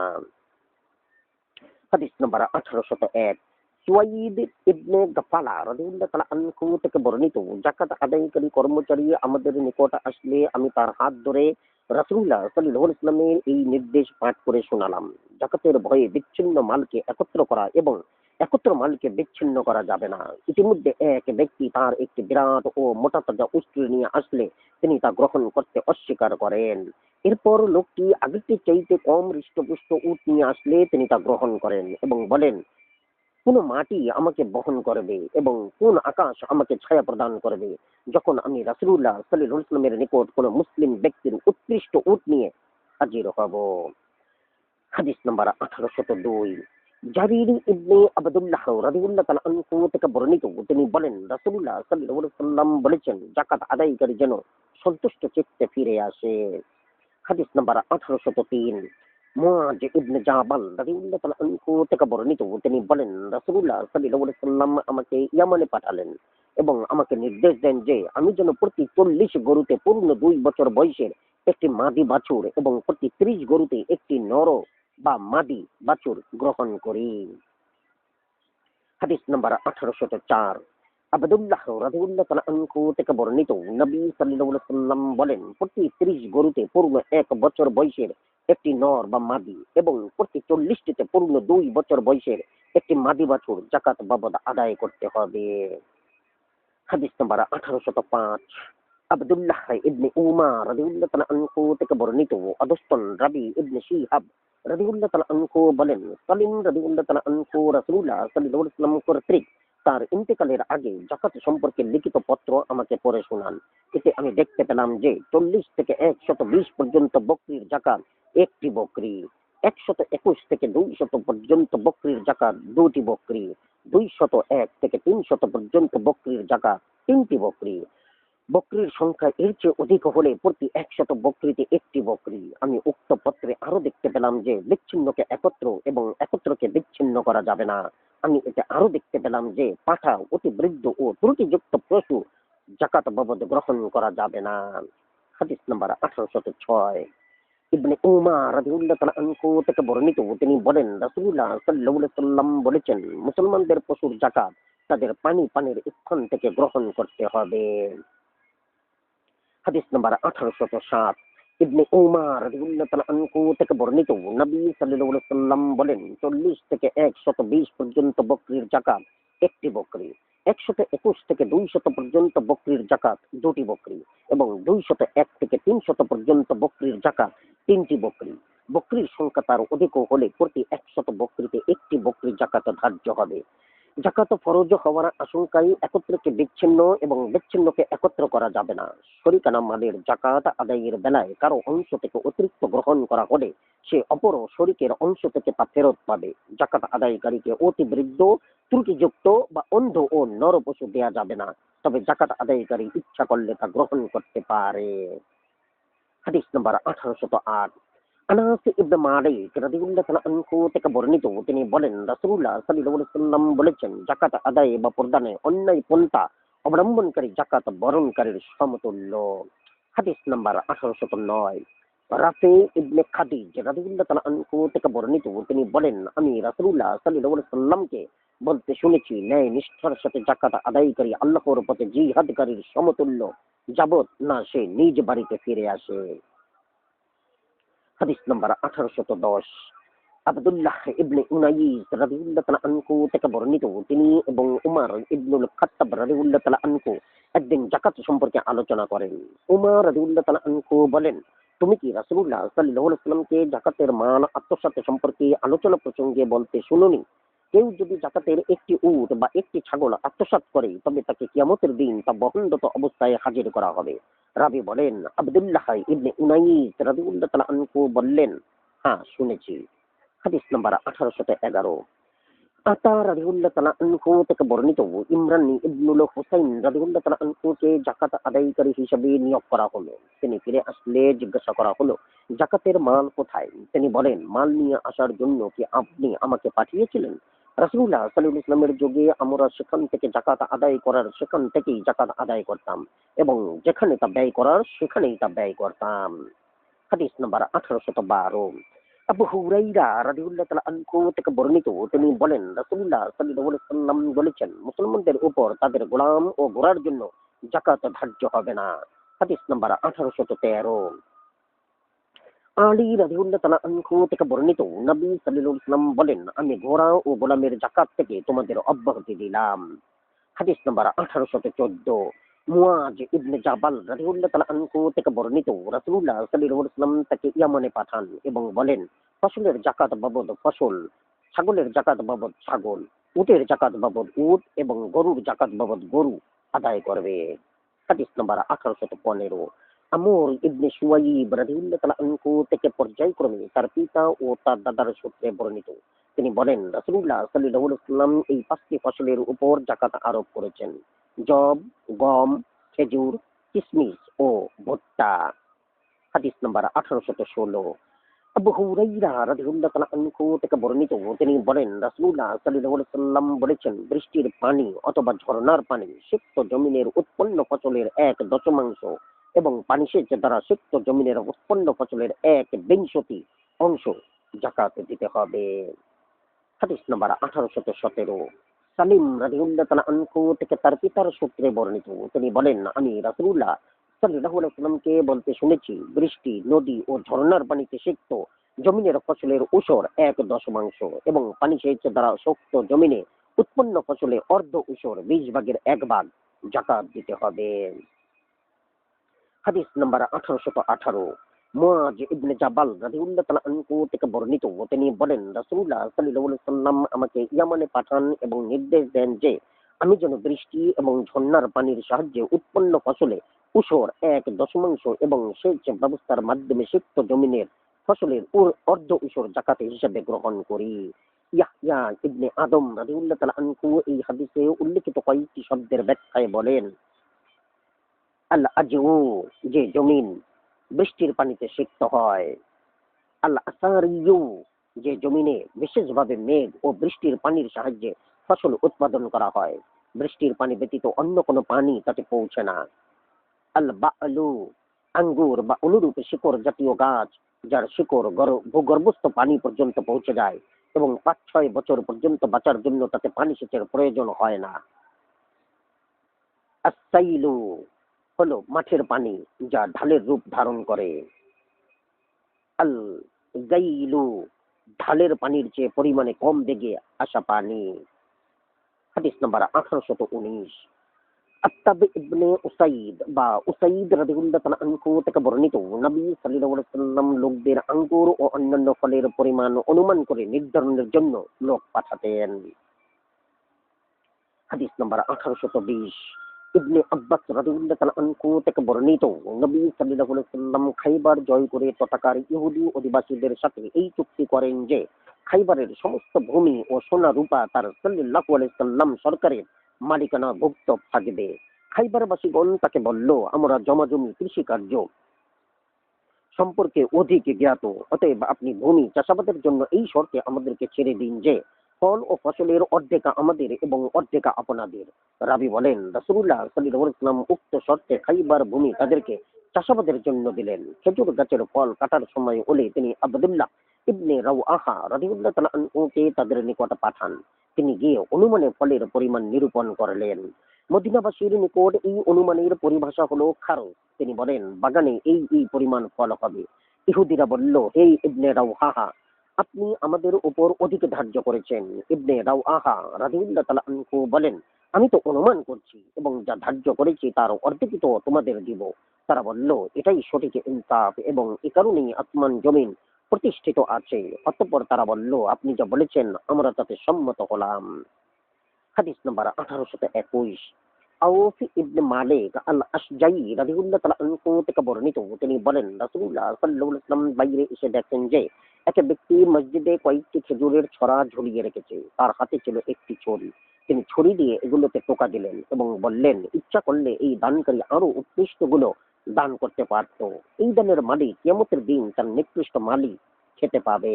হাদিস নম্বর 1801, সুয়াইদ ইবনে গাফালা রাদিয়াল্লাহু তাআলা আনহু থেকে বর্ণিত, জাকাত আদায়কারী কর্মচারী আমাদের নিকট আসলে আমি তার হাত ধরে রাসূলুল্লাহ সাল্লাল্লাহু আলাইহি ওয়াসাল্লামের এই নির্দেশ পাঠ করে শোনালাম, জাকাতের ভয়ে বিচ্ছিন্ন মালকে একত্র করা এবং একত্র মালকে বিচ্ছিন্ন করা যাবে না। ইতিমধ্যে এক ব্যক্তি তার একটি বিরাট ও মোটা তাজা উষ্ট্র নিয়ে আসলে তিনি তা গ্রহণ করতে অস্বীকার করেন। এরপর লোকটি আগেরটির চাইতে কম হৃষ্টপুষ্ট উট নিয়ে আসলে তিনি তা গ্রহণ করেন এবং বলেন, কোন মাটি আমাকে বহন করবে এবং কোন আকাশ আমাকে ছায়া প্রদান করবে যখন আমি রাসূলুল্লাহ সাল্লাল্লাহু আলাইহি ওয়াসাল্লামের নিকট কোন মুসলিম ব্যক্তির উৎকৃষ্ট উট নিয়ে হাজির হব। হাদিস নাম্বার 1802, জারির ইবনে আবদুল্লাহ রাদিয়াল্লাহু তাআলা আনহু থেকে বর্ণিত, তিনি বলেন রাসূলুল্লাহ সাল্লাল্লাহু আলাইহি ওয়াসাল্লাম বলেছেন, জাকাত আদায়কারী যেন সন্তুষ্ট চিত্তে ফিরে আসে। হাদিস নাম্বার 1803, মুআজ ইবনে জাবাল রাদিয়াল্লাহু তাআলা আনহু থেকে বর্ণিত, তিনি বলেন রাসূলুল্লাহ সাল্লাল্লাহু আলাইহি ওয়াসাল্লাম আমাকে ইয়ামানে পাঠালেন এবং আমাকে নির্দেশ দেন যে আমি যেন প্রতি 40 গরুতে পূর্ণ 2 বছর বয়সের একটি মাদি বাছুর এবং প্রতি 30 গরুতে একটি নর বা মাদি বাছুর গ্রহণ করি। হাদিস নাম্বার 1804, আবদুল্লাহ রাদিয়াল্লাহু তাআলা আনহু থেকে বর্ণিত, নবী সাল্লাল্লাহু আলাইহি ওয়াসাল্লাম বলেন, প্রতি 30 গরুতে পূর্ণ 1 বছর বয়সের একটি নর বা মাদি এবং প্রতি 40টিতে পূর্ণ 2 বছর বয়সের একটি মাদি বাছুর জাকাত বাবদ আদায় করতে হবে। হাদিস নাম্বার 1805, আব্দুল্লাহ ইবনে উমার রাদিয়াল্লাহু তাআলা আনহু থেকে বর্ণিত, অদস্তন রাবি ইবনে শিহাব রাদিয়াল্লাহু তাআলা আনহু বলেন, সালিম রাদিয়াল্লাহু তাআলা আনহু রাসূলুল্লাহ সাল্লাল্লাহু আলাইহি ওয়াসাল্লাম কর্তৃক তার ইন্তেকালের আগে জাকাত সম্পর্কে লিখিত পত্র আমাকে পড়ে শোনান। এতে আমি দেখতে পেলাম যে 40 থেকে 120 পর্যন্ত বকরির জাকাত একটি বকরি, 121 থেকে 200 পর্যন্ত বকরির জাকাত 2টি বকরি, 201 থেকে 300 পর্যন্ত বকরির জাকাত 3টি বকরি। বকরির সংখ্যা এর চেয়ে অধিক হলে প্রতি 100 বকরিতে একটি বকরি। আমি উক্ত পত্রে আরো দেখতে পেলাম যে বিচ্ছিন্নকে একত্র এবং একত্রকে বিচ্ছিন্ন করা যাবে না। আমি এতে আরো দেখতে পেলাম যে পাঠা, অতি বৃদ্ধ ও ত্রুটিযুক্ত পশু জাকাত বাবদ গ্রহণ করা যাবে না। হাদিস নাম্বার 1806, ইবনে উমার রাদিয়াল্লাহু তাআলা আনহু থেকে বর্ণিত, তিনি বলেন রাসূলুল্লাহ সাল্লাল্লাহু আলাইহি ওয়াসাল্লাম বলেছেন, মুসলমানদের পশুর জাকাত তাদের পানির স্থান থেকে গ্রহণ করতে হবে। হাদিস নাম্বার 1807, ইবনে উমার রাদিয়াল্লাহু তাআলা আনহু থেকে বর্ণিত, নবী সাল্লাল্লাহু আলাইহি ওয়াসাল্লাম বলেন, 40 থেকে 120 পর্যন্ত বকরির জাকাত একটি বকরি, 121 থেকে 200 পর্যন্ত বকরির জাকাত 2টি বকরি এবং 201 থেকে 300 পর্যন্ত বকরির জাকাত 3টি বকরি। বকরির সংখ্যা তার অধিক হলে প্রতি 100 বকরিতে একটি বকরি জাকাত ধার্য হবে। জাকাত ফরজ হওয়ার আশঙ্কায় একত্রকে বিচ্ছিন্ন এবং বিচ্ছিন্নকে একত্র করা যাবে না। শরিকানা মালের জাকাত আদায়ের বেলায় কারো অংশ থেকে অতিরিক্ত গ্রহণ করা হলে সে অপর শরিকের অংশ থেকে তা ফেরত পাবে। জাকাত আদায়কারীকে অতি বৃদ্ধ, ত্রুটিযুক্ত বা অন্ধ ও নরপশু দেয়া যাবে না, তবে জাকাত আদায়কারী ইচ্ছা করলে তা গ্রহণ করতে পারে। হাদিস নম্বর 1808। আনাস ইবনে মালিক রাদিয়াল্লাহু তাআলা আনহু থেকে বর্ণিত, তিনি বলেন রাসূলুল্লাহ সাল্লাল্লাহু আলাইহি ওয়াসাল্লাম বলেছেন, জাকাত আদায় বা প্রদানে অন্যায় পন্থা অবলম্বনকারী জাকাত বরণকারীর সমতুল্য। হাদিস নাম্বার 1809। রাফি ইবনে খাদিজ রাদিয়াল্লাহু তাআলা আনহু থেকে বর্ণিত, তিনি বলেন আমি রাসূলুল্লাহ সাল্লাল্লাহু আলাইহি ওয়াসাল্লামকে বলতে শুনেছি, ন্যায় নিষ্ঠার সাথে জাকাত আদায়কারী আল্লাহর পথে জিহাদকারীর সমতুল্য, যাবত না সে নিজ বাড়িতে ফিরে আসে। হাদিস নম্বর 1810। আব্দুল্লাহ ইবনে উনাইস রাদিয়াল্লাহু তাআলা আনহু থেকে বর্ণিত, তিনি এবং উমর ইবনুল খাত্তাব রাদিয়াল্লাহু তাআলা আনহু একদিন জাকাত সম্পর্কে আলোচনা করেন। উমর রাদিয়াল্লাহু তাআলা আনহু বলেন, তুমি কি রাসূলুল্লাহ সাল্লাল্লাহু আলাইহি ওয়াসাল্লামকে জাকাতের মাল আত্মসাৎ সম্পর্কে আলোচনা প্রসঙ্গে বলতে শুনুনি? কেউ যদি জাকাতের একটি উট বা একটি ছাগল আত্মসাৎ করে, তবে তাকে কিয়ামতের দিন তা বহনরত অবস্থায় হাজির করা হবে। রাবি বলেন, আব্দুল্লাহ ইবনে উনাইস রাদিয়াল্লাহু তাআলা আনহু বললেন, হ্যাঁ শুনেছি। হাদিস নাম্বার 1811। আতা রাদিয়াল্লাহু তাআলা আনহু থেকে বর্ণিত, ইমরান ইবনুল হুসাইন রাদিয়াল্লাহু তাআলা আনহুকে জাকাত আদায়কারী হিসেবে নিয়োগ করা হলো। তিনি ফিরে আসলে জিজ্ঞাসা করা হলো, জাকাতের মাল কোথায়? তিনি বলেন, মাল নিয়ে আসার জন্য কি আপনি আমাকে পাঠিয়েছিলেন? রাসূলুল্লাহ সাল্লাল্লাহু আলাইহি ওয়াসাল্লামের যুগে আমরা সেখান থেকে জাকাত আদায় করার সেখান থেকেই জাকাত আদায় করতাম এবং যেখানে তা ব্যয় করার সেখানেই তা ব্যয় করতাম। হাদিস নাম্বার 1812। আবু হুরাইরা রাদিয়াল্লাহু তাআলা আনহু থেকে বর্ণিত, তিনি বলেন রাসূলুল্লাহ সাল্লাল্লাহু আলাইহি ওয়াসাল্লাম বলেছেন, মুসলমানদের উপর তাদের গোলাম ও ঘোড়ার জন্য যাকাত ধার্য হবে না। হাদিস নাম্বার 1813। আলী রাদিয়াল্লাহু তাআলা আনহু থেকে বর্ণিত, নবী সাল্লাল্লাহু আলাইহি ওয়াসাল্লাম বলেন, আমি ঘোড়া ও গোলামের যাকাত থেকে তোমাদের অব্যাহতি দিলাম। হাদিস নাম্বার 1814। মুয়াজ ইবনে জাবাল রাদিয়াল্লাহু তাআলা আনহু থেকে বর্ণিত, রাসূলুল্লাহ সাল্লাল্লাহু আলাইহি ওয়াসাল্লাম তাকে ইয়ামানে পাঠান এবং বলেন, ফসলের যাকাত বাবদ ফসল, ছাগলের যাকাত বাবদ ছাগল, উটের যাকাত বাবদ উট এবং গরুর যাকাত বাবদ গরু আদায় করবে। হাদিস নাম্বার 1815। আমর ইবনে সুয়াইব রাদিয়াল্লাহু তাআলা আনহু থেকে পর্যায়ক্রমে তার পিতা ও তার দাদার সূত্রে বর্ণিত, তিনি বলেন রাসূলুল্লাহ সাল্লাল্লাহু আলাইহি ওয়াসাল্লাম এই 5টি ফসলের উপর যাকাত আরোপ করেছেন: যব, গম, খেজুর, কিশমিশ ও ভুট্টা। হাদিস নাম্বার 1816। আবু হুরাইরা রাদিয়াল্লাহু তাআলা আনহু থেকে বর্ণিত, তিনি বলেন রাসূলুল্লাহ সাল্লাল্লাহু আলাইহি ওয়াসাল্লাম বলেছেন, বৃষ্টির পানি অথবা ঝর্ণার পানি সিক্ত জমিনের উৎপন্ন ফসলের 1/10 এবং পানি সেচ দ্বারা সিক্ত জমিনের উৎপন্ন ফসলের 1/20 অংশ যাকাত দিতে হবে। হাদিস নাম্বার 1817। সালিম রাদিয়াল্লাহু তাআলা আনহু থেকে তার পিতার সূত্রে বর্ণিত, তিনি বলেন, আমি রাসূলুল্লাহ সাল্লাল্লাহু আলাইহি ওয়াসাল্লামকে বলতে শুনেছি, বৃষ্টি, নদী ও ঝর্ণার পানিতে সিক্ত জমিনের ফসলের ঊষর 1/10 এবং পানি সেচ দ্বারা শক্ত জমিনে উৎপন্ন ফসলে অর্ধ ঊষর 20/1 যাকাত দিতে হবে। হাদিস নাম্বার 1818। মুয়াজ ইবনে জাবাল রাদিয়াল্লাহু তাআলা আনহু থেকে বর্ণিত, তিনি বলেন রাসূলুল্লাহ সাল্লাল্লাহু আলাইহি ওয়াসাল্লাম আমাকে ইয়ামানে পাঠান এবং নির্দেশ দেন যে আমি যেন বৃষ্টি এবং ঝর্ণার পানির সাহায্যে উৎপন্ন ফসলে ঊষর 1/10 এবং সেচ ব্যবস্থার মাধ্যমে সিক্ত জমিনের ফসলের অর্ধ ঊষর যাকাত হিসেবে গ্রহণ করি। ইয়াহইয়া ইবনে আদম রাদিয়াল্লাহু তাআলা আনহু এই হাদিসে উল্লেখিত কয়েকটি শব্দের ব্যাখ্যায় বলেন, আল আজউ, যে জমিন বৃষ্টির পানিতে সিক্ত হয়; আল আসারিয়ু, যে জমিনে বিশেষভাবে মেঘ ও বৃষ্টির পানির সাহায্যে ফসল উৎপাদন করা হয়, বৃষ্টির পানি ব্যতীত অন্য কোনো পানি তাতে পৌঁছে না; আল বালু, আঙ্গুর বা অনুরূপ শিকড় জাতীয় গাছ যার শিকড় ভূগর্ভস্থ পানি পর্যন্ত পৌঁছে যায় এবং 5-6 বছর পর্যন্ত বাঁচার জন্য তাতে পানি সেচের প্রয়োজন হয় না; আসাইলু হলো মাঠের পানি যা ঢালের রূপ ধারণ করে; আল গাইলু, ঢালের পানির চেয়ে পরিমাণে কম বেগে আসা পানি। হাদিস নাম্বার 1819। আত্তাব ইবনে উসাইদ বা উসাইদ রাদিয়াল্লাহু তাআলা আনহু থেকে বর্ণিত, নবী সাল্লাল্লাহু আলাইহি ওয়াসাল্লাম লোকদের আঙ্গুর ও অন্যান্য ফলের পরিমাণ অনুমান করে নির্ধারণের জন্য লোক পাঠাতেন। হাদিস নাম্বার 1820। ইবনে আব্বাস রাদিয়াল্লাহু তাআলা আনহু থেকে বর্ণিত, নবী সাল্লাল্লাহু আলাইহি ওয়াসাল্লাম খাইবার জয় করে তথাকার ইহুদি অধিবাসীদের সাথে এই চুক্তি করেন যে খাইবারের সমস্ত ভূমি ও সোনা রূপা তার সাল্লাল্লাহু আলাইহি ওয়াসাল্লাম সরকারের মালিকানাভুক্ত থাকবে। খাইবারবাসীগণ তাকে বলল, আমরা জমাজমি কৃষিকার্য সম্পর্কে অধিক জ্ঞাত, অতএব আপনি ভূমি চাষাবাদের জন্য এই শর্তে আমাদেরকে ছেড়ে দিন যে ফল ও ফসলের অর্ধেকা আমাদের এবং অর্ধেকা আপনাদের। রাবি বলেন, রাসূলুল্লাহ সাল্লাল্লাহু আলাইহি ওয়াসাল্লাম উক্ত শর্তে খাইবার ভূমি তাদেরকে চাষাবাদের জন্য দিলেন। খেজুর গাছের ফল কাটার সময় হলে তিনি আব্দুল্লাহ ইবনে রাওয়াহা রাদিয়াল্লাহু তাআলা আনহুকে তাদের নিকট পাঠান। তিনি গিয়ে অনুমানে ফলের পরিমাণ নিরূপণ করলেন। মদিনাবাসীর নিকট এই অনুমানের পরিভাষা হলো খারজ। তিনি বলেন, বাগানে এই পরিমাণ ফল হবে। ইহুদিরা বলল, হে ইবনে রাওয়াহা, আপনি আমাদের উপর অধিক ধার্য করেছেন। ইবনে রাওয়াহা রাদিয়াল্লাহু তাআলা আনহু বলেন, আমি তো অনুমান করছি এবং যা ধার্য করেছি তার অর্ধেকই তো তোমাদের দিব। তারা বলল, এটাই সঠিক ইনসাফ এবং এ কারণেই আসমান জমিন প্রতিষ্ঠিত আছে। অতঃপর তারা বলল, আপনি যা বলেছেন আমরা তাতে সম্মত হলাম। হাদিস নাম্বার 1821। আউফ ইবনে মালিক আল আশজাই রাদিয়াল্লাহু তাআলা আনহু থেকে বর্ণিত, তিনি বলেন, রাসূলুল্লাহ সাল্লাল্লাহু আলাইহি ওয়াসাল্লাম বাইরে এসে দেখেন যে এক ব্যক্তি মসজিদে কয়েকটি খেজুরের ছড়া ঝুলিয়ে রেখেছে। তার হাতে ছিল একটি ছড়ি। তিনি ছড়ি দিয়ে এগুলোতে টোকা দিলেন এবং বললেন, ইচ্ছা করলে এই দানকারী আরো উৎকৃষ্টগুলো দান করতে পারত। এই দানের মালিক কিয়ামতের দিন তার নিকৃষ্ট মালিক খেতে পাবে।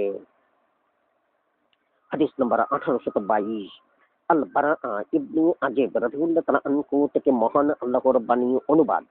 হাদিস নাম্বার 1822। আল বারা ইবনে আজেব রাদিয়াল্লাহু তাআলা আনহু থেকে মহান আল্লাহর বাণী অনুবাদ,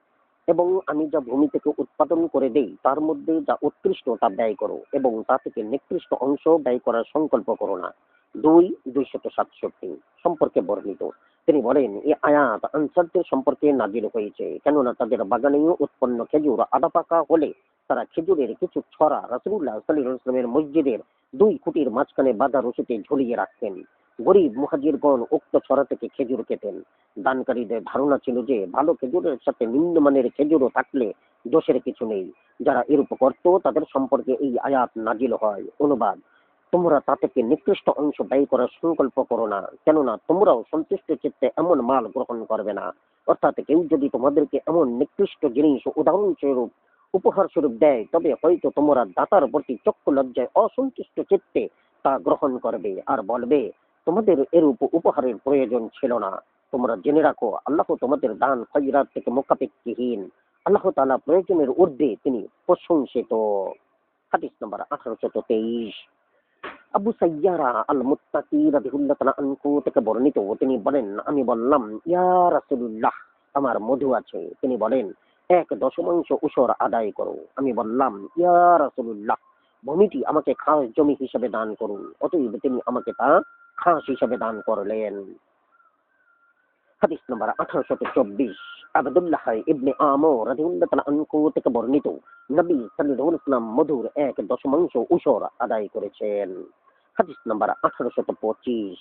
এবং আমি যা ভূমি থেকে উৎপাদন করে দেই তার মধ্যে যা উৎকৃষ্ট তা ব্যয় করো এবং তা থেকে নিকৃষ্ট অংশ ব্যয় করার সংকল্প করো না। 2:267 সম্পর্কে বর্ণিত। তিনি বলেন, এই আয়াত আনসারদের সম্পর্কে নাজিল হয়েছে, কেননা তাদের বাগানে উৎপন্ন খেজুর আধা পাকা হলে তারা খেজুরের কিছু ছড়া রাসূলুল্লাহ সাল্লাল্লাহু আলাইহি ওয়াসাল্লামের মসজিদের 2 খুঁটির মাঝখানে বাঁধা রশিতে ঝুলিয়ে রাখতেন। গরিব মুহাজিরগণ উক্ত ছড়া থেকে খেজুর খেতেন। দানকারীদের ধারণা ছিল যে ভালো খেজুরের সাথে নিম্নমানের খেজুরও থাকলে দোষের কিছু নেই। যারা এরূপ করত তাদের সম্পর্কে এই আয়াত নাজিল হয়। অনুবাদ, তোমরা তা থেকে নিকৃষ্ট অংশ ব্যয় করার সংকল্প করো না, কেননা তোমরাও সন্তুষ্ট চিত্তে এমন মাল গ্রহণ করবে না। অর্থাৎ কেউ যদি তোমাদেরকে এমন নিকৃষ্ট জিনিস উদাহরণস্বরূপ উপহার স্বরূপ দেয়, তবে হয়তো তোমরা দাতার প্রতি চক্ষু লজ্জায় অসন্তুষ্ট চিত্তে তা গ্রহণ করবে আর বলবে, তোমাদের এরূপ উপহারের প্রয়োজন ছিল না। তোমরা জেনে রাখো, আল্লাহ তোমাদের দান খয়রাত থেকে মোকাপেক্ষিহীন। আল্লাহ তাআলা প্রয়োজনের ঊর্ধ্বে তিনি প্রশংসিত। হাদিস নাম্বার 1823। আবু সাইয়ারা আল মুত্তাকি রাদিয়াল্লাহু তাআলা আনহু থেকে বর্ণিত, তিনি বলেন, আমি বললাম, ইয়া রাসূলুল্লাহ, আমার মধু আছে। তিনি বলেন, 1/10 উশর আদায় করো। আমি বললাম, ইয়া রাসূলুল্লাহ, ভূমিটি আমাকে খাস জমি হিসেবে দান করুন। অতএব তিনি আমাকে তা খাস হিসেবে দান করলেন। হাদিস নাম্বার 1824। আব্দুল্লাহ ইবনে আমর রাদিয়াল্লাহু তাআলা আনহু থেকে বর্ণিত, নবী সাল্লাল্লাহু আলাইহি ওয়াসাল্লাম মধুর 1/10 উশর আদায় করেছেন। হাদিস নাম্বার 1825।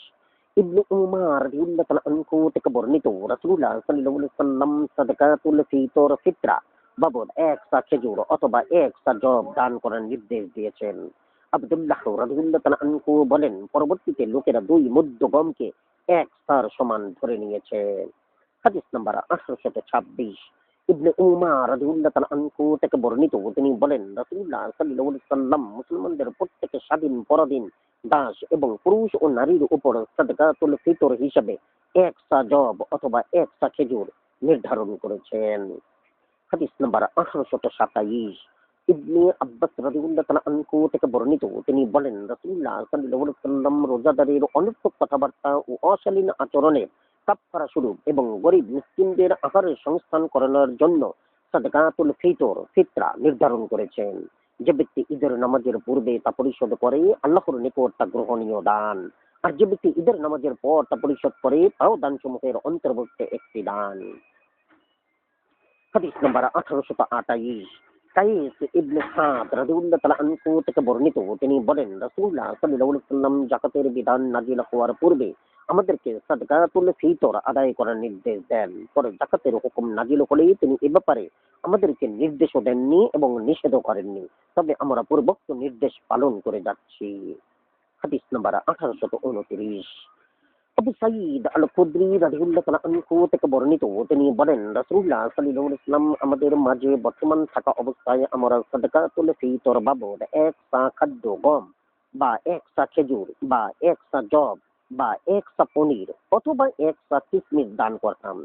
ইবনে উমর রাদিয়াল্লাহু তাআলা আনহু থেকে বর্ণিত, রাসূলুল্লাহ সাল্লাল্লাহু আলাইহি ওয়াসাল্লাম সাদাকাতুল ফিতরা বাবদ 1 সা খেজুর অথবা 1 সা জব দান করার নির্দেশ দিয়েছেন। আব্দুল্লাহ রাদিয়াল্লাহু তাআলা আনহু বলেন, পরবর্তীতে লোকেরা 2 মুদ্দ গমকে 1 সার সমান ধরে নিয়েছে। হাদিস নাম্বার 1826। ইবনে উমর রাদিয়াল্লাহু তাআলা আনহু থেকে বর্ণিত, তিনি বলেন, রাসূলুল্লাহ সাল্লাল্লাহু আলাইহি ওয়াসাল্লাম মুসলমানদের প্রত্যেকে স্বাধীন পরাধীন দাস এবং পুরুষ ও নারীর উপর সাদকাতুল ফিতর হিসাবে 1 সা জব অথবা 1 সা খেজুর নির্ধারণ করেছেন। হাদিস নাম্বার 1827। ইবনে আব্বাস রাদিয়াল্লাহু তাআলা আনহু থেকে বর্ণিত, তিনি বলেন, রাসূলুল্লাহ সাল্লাল্লাহু আলাইহি ওয়াসাল্লাম রোজাদারের অনর্থক কথাবার্তা ও অশালীন আচরণের কাফফারা স্বরূপ এবং গরিব মিসকিনদের আহারের সংস্থান করানোর জন্য সাদকাতুল ফিতরা নির্ধারণ করেছেন। যে ব্যক্তি ঈদের নামাজের পূর্বে তা পরিশোধ করে, আল্লাহর নিকট তা গ্রহণীয় দান। আর যে ব্যক্তি ঈদের নামাজের পর তা পরিশোধ করে, তাও দানসমূহের অন্তর্ভুক্ত একটি দান। হাদিস নাম্বার 1828। কায়েস ইবনে সাদ রাদিয়াল্লাহু তাআলা আনহু থেকে বর্ণিত, তিনি বলেন, রাসূলুল্লাহ সাল্লাল্লাহু আলাইহি ওয়াসাল্লাম যাকাতের বিধান নাযিল হওয়ার পূর্বে আমাদেরকে সাদকাতুল ফিতর আদায় করার নির্দেশ দেন। পরে যাকাতের হুকুম নাযিল হলেই তিনি এ ব্যাপারে আমাদেরকে নির্দেশও দেননি এবং নিষেধও করেননি, তবে আমরা পূর্বোক্ত নির্দেশ পালন করে যাচ্ছি। হাদিস নাম্বার 1829। আবু সাঈদ আল খুদরি রাদিয়াল্লাহু তাআলা আনহু থেকে বর্ণিত, তিনি বলেন রাসূলুল্লাহ সাল্লাল্লাহু আলাইহি ওয়াসাল্লাম আমাদের মাঝে বর্তমান থাকা অবস্থায় আমরা সাদকাতুল ফিতর বাবদ এক সা খাদ্য গম বা এক সা খেজুর বা এক সা জব বা এক সা পনির অথবা এক সা কিশমিশ দান করতাম।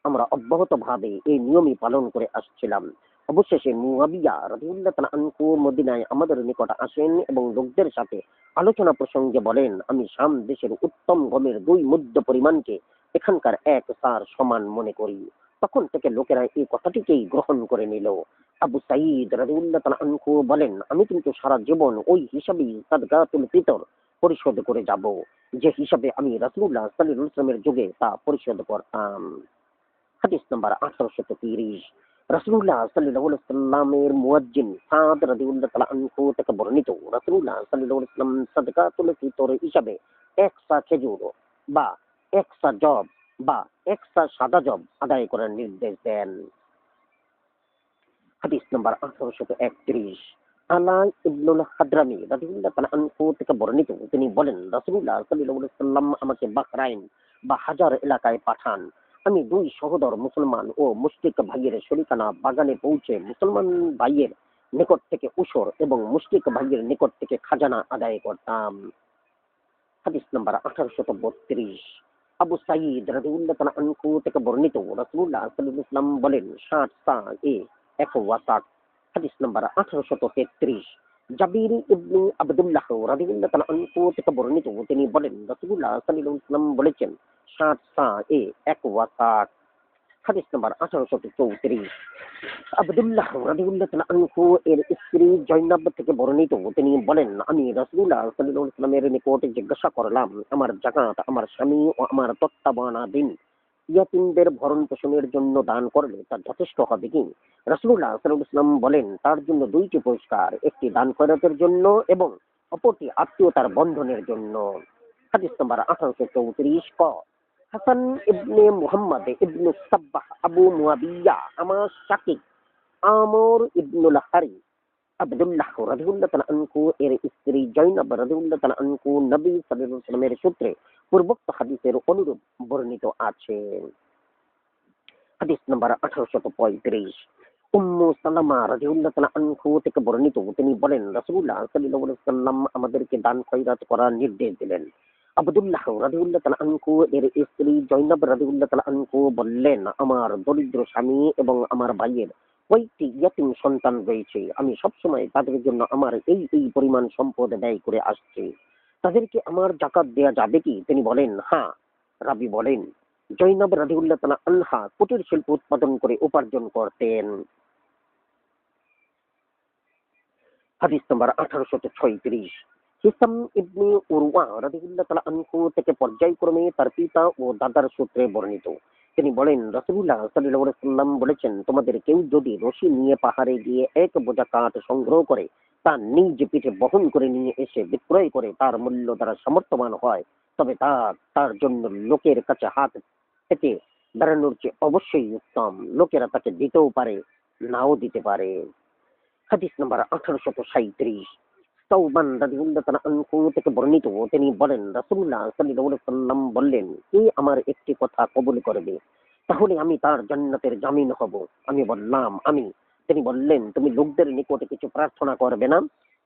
আমরা অব্যাহতভাবে এই নিয়মই পালন করে আসছিলাম। অবশেষে মুয়াবিয়া রাদিয়াল্লাহু তাআলা আনহু মদিনায় আমাদের নিকট আসেন এবং লোকদের সাথে আলোচনা প্রসঙ্গে বলেন, আমি শাম দেশের উত্তম গমের 2 মুদ্দ পরিমাণকে এখানকার এক সার সমান মনে করি। তখন থেকে লোকেরা এই কথাটিকেই গ্রহণ করে নিল। আবু সাঈদ রাদিয়াল্লাহু তাআলা আনহু বলেন, আমি কিন্তু সারা জীবন ওই হিসাবেই সাদকাতুল ফিতর পরিশোধ করে যাব, যে হিসাবে আমি রাসূলুল্লাহ সাল্লাল্লাহু আলাইহি ওয়াসাল্লামের যুগে তা পরিশোধ করতাম। হাদিস নাম্বার 1830। রাসূলুল্লাহ সাল্লাল্লাহু আলাইহি ওয়াসাল্লামের মুয়াজ্জিন সাদ রাদিয়াল্লাহু তাআলা আনহু থেকে বর্ণিত, রাসূলুল্লাহ সাল্লাল্লাহু আলাইহি ওয়াসাল্লাম সাদকাতুল ফিতর হিসাবে এক সা খেজুর বা এক সা জব বা এক সা সাদা জব আদায় করার নির্দেশ দেন। হাদিস নাম্বার 1831। আলা ইবনুল হাদরামি রাদিয়াল্লাহু তাআলা আনহু থেকে বর্ণিত, তিনি বলেন রাসূলুল্লাহ সাল্লাল্লাহু আলাইহি ওয়াসাল্লাম আমাকে বাহরাইন বা হাজার এলাকায় পাঠান। আমি 2 সহোদর মুসলমান ও মুশরিক ভাইয়ের শরিকানা বাগানে পৌঁছে মুসলমান ভাইয়ের নিকট থেকে উসর এবং মুশরিক ভাইয়ের নিকট থেকে খাজানা আদায় করতাম। হাদিস নাম্বার 1832। আবু সাঈদ রাদিয়াল্লাহু তাআলা আনহু থেকে বর্ণিত, রাসূলুল্লাহ সাল্লাল্লাহু আলাইহি ওয়াসাল্লাম বলেন 60 সা এ এক ওয়াসাক। হাদিস নাম্বার 1833। জাবির ইবনে আব্দুল্লাহ রাদিয়াল্লাহু তাআলা আনহু থেকে বর্ণিত, তিনি বলেন রাসূলুল্লাহ সাল্লাল্লাহু আলাইহি ওয়াসাল্লাম বলেছেন 60 সা এ এক ওয়াসাক। হাদিস নাম্বার 1834। আব্দুল্লাহ রাদিয়াল্লাহু তাআলা আনহু এর স্ত্রী জয়নাব থেকে বর্ণিত, তিনি বলেন আমি রাসূলুল্লাহ সাল্লাল্লাহু আলাইহি ওয়াসাল্লামের নিকট জিজ্ঞাসা করলাম, আমার যাকাত আমার স্বামী ও আমার তত্ত্বাবধানাধীন ইয়াতীমদের ভরণ পোষণের জন্য দান করলে তা যথেষ্ট হবে কি? রাসূলুল্লাহ সাল্লাল্লাহু আলাইহি ওয়াসাল্লাম বলেন, তার জন্য 2টি পুরস্কার, একটি দান খয়রাতের জন্য এবং অপরটি আত্মীয়তার বন্ধনের জন্য। হাদিস নাম্বার 1834। ক হাসান ইবনে মুহাম্মদ ইবনে সাব্বাহ আবু মুয়াবিয়া আমার শাকিক আমর ইবনুল হারি আব্দুল্লাহ রাদিয়াল্লাহু তাআলা আনহু এর স্ত্রী জয়নব রাদিয়াল্লাহু তাআলা আনহু নবী সাল্লাল্লাহু আলাইহি ওয়াসাল্লামের সূত্রে পূর্বোক্ত হাদিসের অনুরূপ বর্ণিত আছে। হাদিস নাম্বার 1835। উম্মু সালামা রাদিয়াল্লাহু তাআলা আনহু থেকে বর্ণিত, তিনি বলেন রাসূলুল্লাহ সাল্লাল্লাহু আলাইহি ওয়াসাল্লাম আমাদেরকে দান খয়রাত করার নির্দেশ দিলেন। আব্দুল্লাহ রাদিয়াল্লাহু তাআলা আনহু এর স্ত্রী জয়নব রাদিয়াল্লাহু তাআলা আনহু বললেন, আমার দরিদ্র স্বামী এবং আমার ভাইয়ের কয়েকটি ইয়াতীম সন্তান রয়েছে, আমি সবসময় তাদের জন্য আমার এই পরিমাণ সম্পদ ব্যয় করে আসছি, তাদেরকে আমার যাকাত দেয়া যাবে কি? তিনি বলেন হ্যাঁ। রাবী বলেন, জয়নব রাদিয়াল্লাহু তাআলা আনহা কুটির শিল্প উৎপাদন করে উপার্জন করতেন। হাদিস নাম্বার 1836। হিসাম ইবনে উরওয়া রাদিয়াল্লাহু তাআলা আনহু থেকে পর্যায়ক্রমে তার পিতা ও দাদার সূত্রে বর্ণিত, তিনি বলেন রাসূলুল্লাহ সাল্লাল্লাহু আলাইহি ওয়াসাল্লাম বলেছেন, তোমাদের কেউ যদি রশি নিয়ে পাহাড়ে গিয়ে এক বোঝা কাঠ সংগ্রহ করে তা নিজ পিঠে বহন করে নিয়ে এসে বিক্রয় করে তার মূল্য দ্বারা সামর্থ্যবান হয়, তবে তার জন্য লোকের কাছে হাত পেতে দাঁড়ানোর চেয়ে অবশ্যই উত্তম। লোকেরা তাকে দিতেও পারে, নাও দিতে পারে। হাদিস নাম্বার 1837। সাওবান রাদিয়াল্লাহু তাআলা আনহু থেকে বর্ণিত, তিনি বলেন রাসূলুল্লাহ সাল্লাল্লাহু আলাইহি ওয়াসাল্লাম বললেন, কে আমার একটি কথা কবুল করবে তাহলে আমি তার জান্নাতের জামিন হব। আমি বললাম আমি। তিনি বললেন, তুমি লোকদের নিকটে কিছু প্রার্থনা করবে না?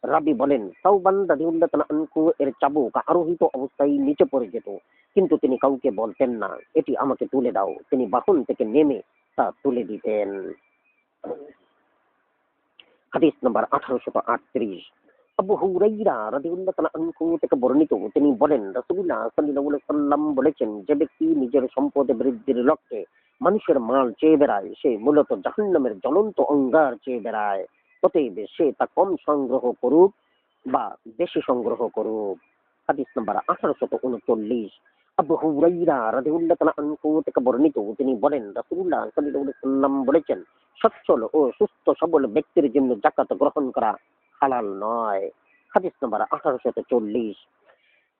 রাবী বলেন, সাওবান রাদিয়াল্লাহু তাআলা আনহু এর চাবুক আরোহিত অবস্থায় নিচে পড়ে যেত, কিন্তু তিনি কাউকে বলতেন না, এটি আমাকে তুলে দাও। তিনি বাহন থেকে নেমে তা তুলে দিতেন। হাদিস নাম্বার 1838। আবু হুরাইরা রাদিয়াল্লাহু তাআলা আনহু থেকে বর্ণিত, তিনি বলেন রাসূলুল্লাহ সাল্লাল্লাহু আলাইহি ওয়াসাল্লাম বলেছেন, যে ব্যক্তি নিজের সম্পদ বৃদ্ধির লক্ষ্যে মানুষের মাল চেয়ে বেড়ায় সে মূলত জাহান্নামের জ্বলন্ত অঙ্গার চেয়ে বেড়ায়। অতএব সে তা কম সংগ্রহ করুক বা বেশি সংগ্রহ করুক। হাদিস নাম্বার 1839। আবু হুরাইরা রাদিয়াল্লাহু তাআলা আনহু থেকে বর্ণিত, তিনি বলেন রাসূলুল্লাহ সাল্লাল্লাহু আলাইহি ওয়াসাল্লাম বলেছেন, সচ্ছল ও সুস্থ সবল ব্যক্তির জন্য যাকাত গ্রহণ করা হালাল নয়। হাদিস নাম্বার 1840।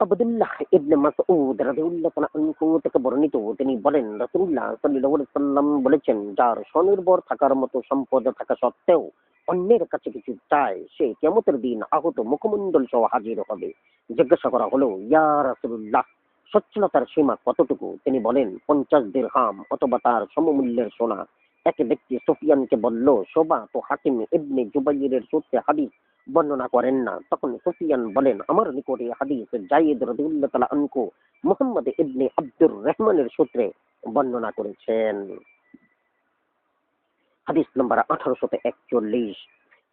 আব্দুল্লাহ ইবনে মাসউদ রাদিয়াল্লাহু তাআলা আনহু থেকে বর্ণিত, তিনি বলেন রাসূলুল্লাহ সাল্লাল্লাহু আলাইহি ওয়াসাল্লাম বলেছেন, যার স্বনির্ভর থাকার মতো সম্পদ থাকা সত্ত্বেও অন্যের কাছে কিছু চায়, সে কিয়ামতের দিন আহত মুখমণ্ডল সহ হাজির হবে। জিজ্ঞাসা করা হলো, ইয়া রাসূলুল্লাহ, সচ্ছলতার সীমা কতটুকু? তিনি বলেন 50 দিরহাম অথবা তার সমমূল্যের সোনা। এক ব্যক্তি সুফিয়ানকে বলল, শোবা তো হাকিম ইবনে জুবাইরের সূত্রে হাদিস বর্ণনা করেন না। তখন সুফিয়ান বলেন, আমার নিকটে হাদিস জায়েদ রাদিয়াল্লাহু তাআলা আনহু মুহাম্মদ ইবনে আব্দুর রহমানের সূত্রে বর্ণনা করেছেন। হাদিস নম্বর 1841।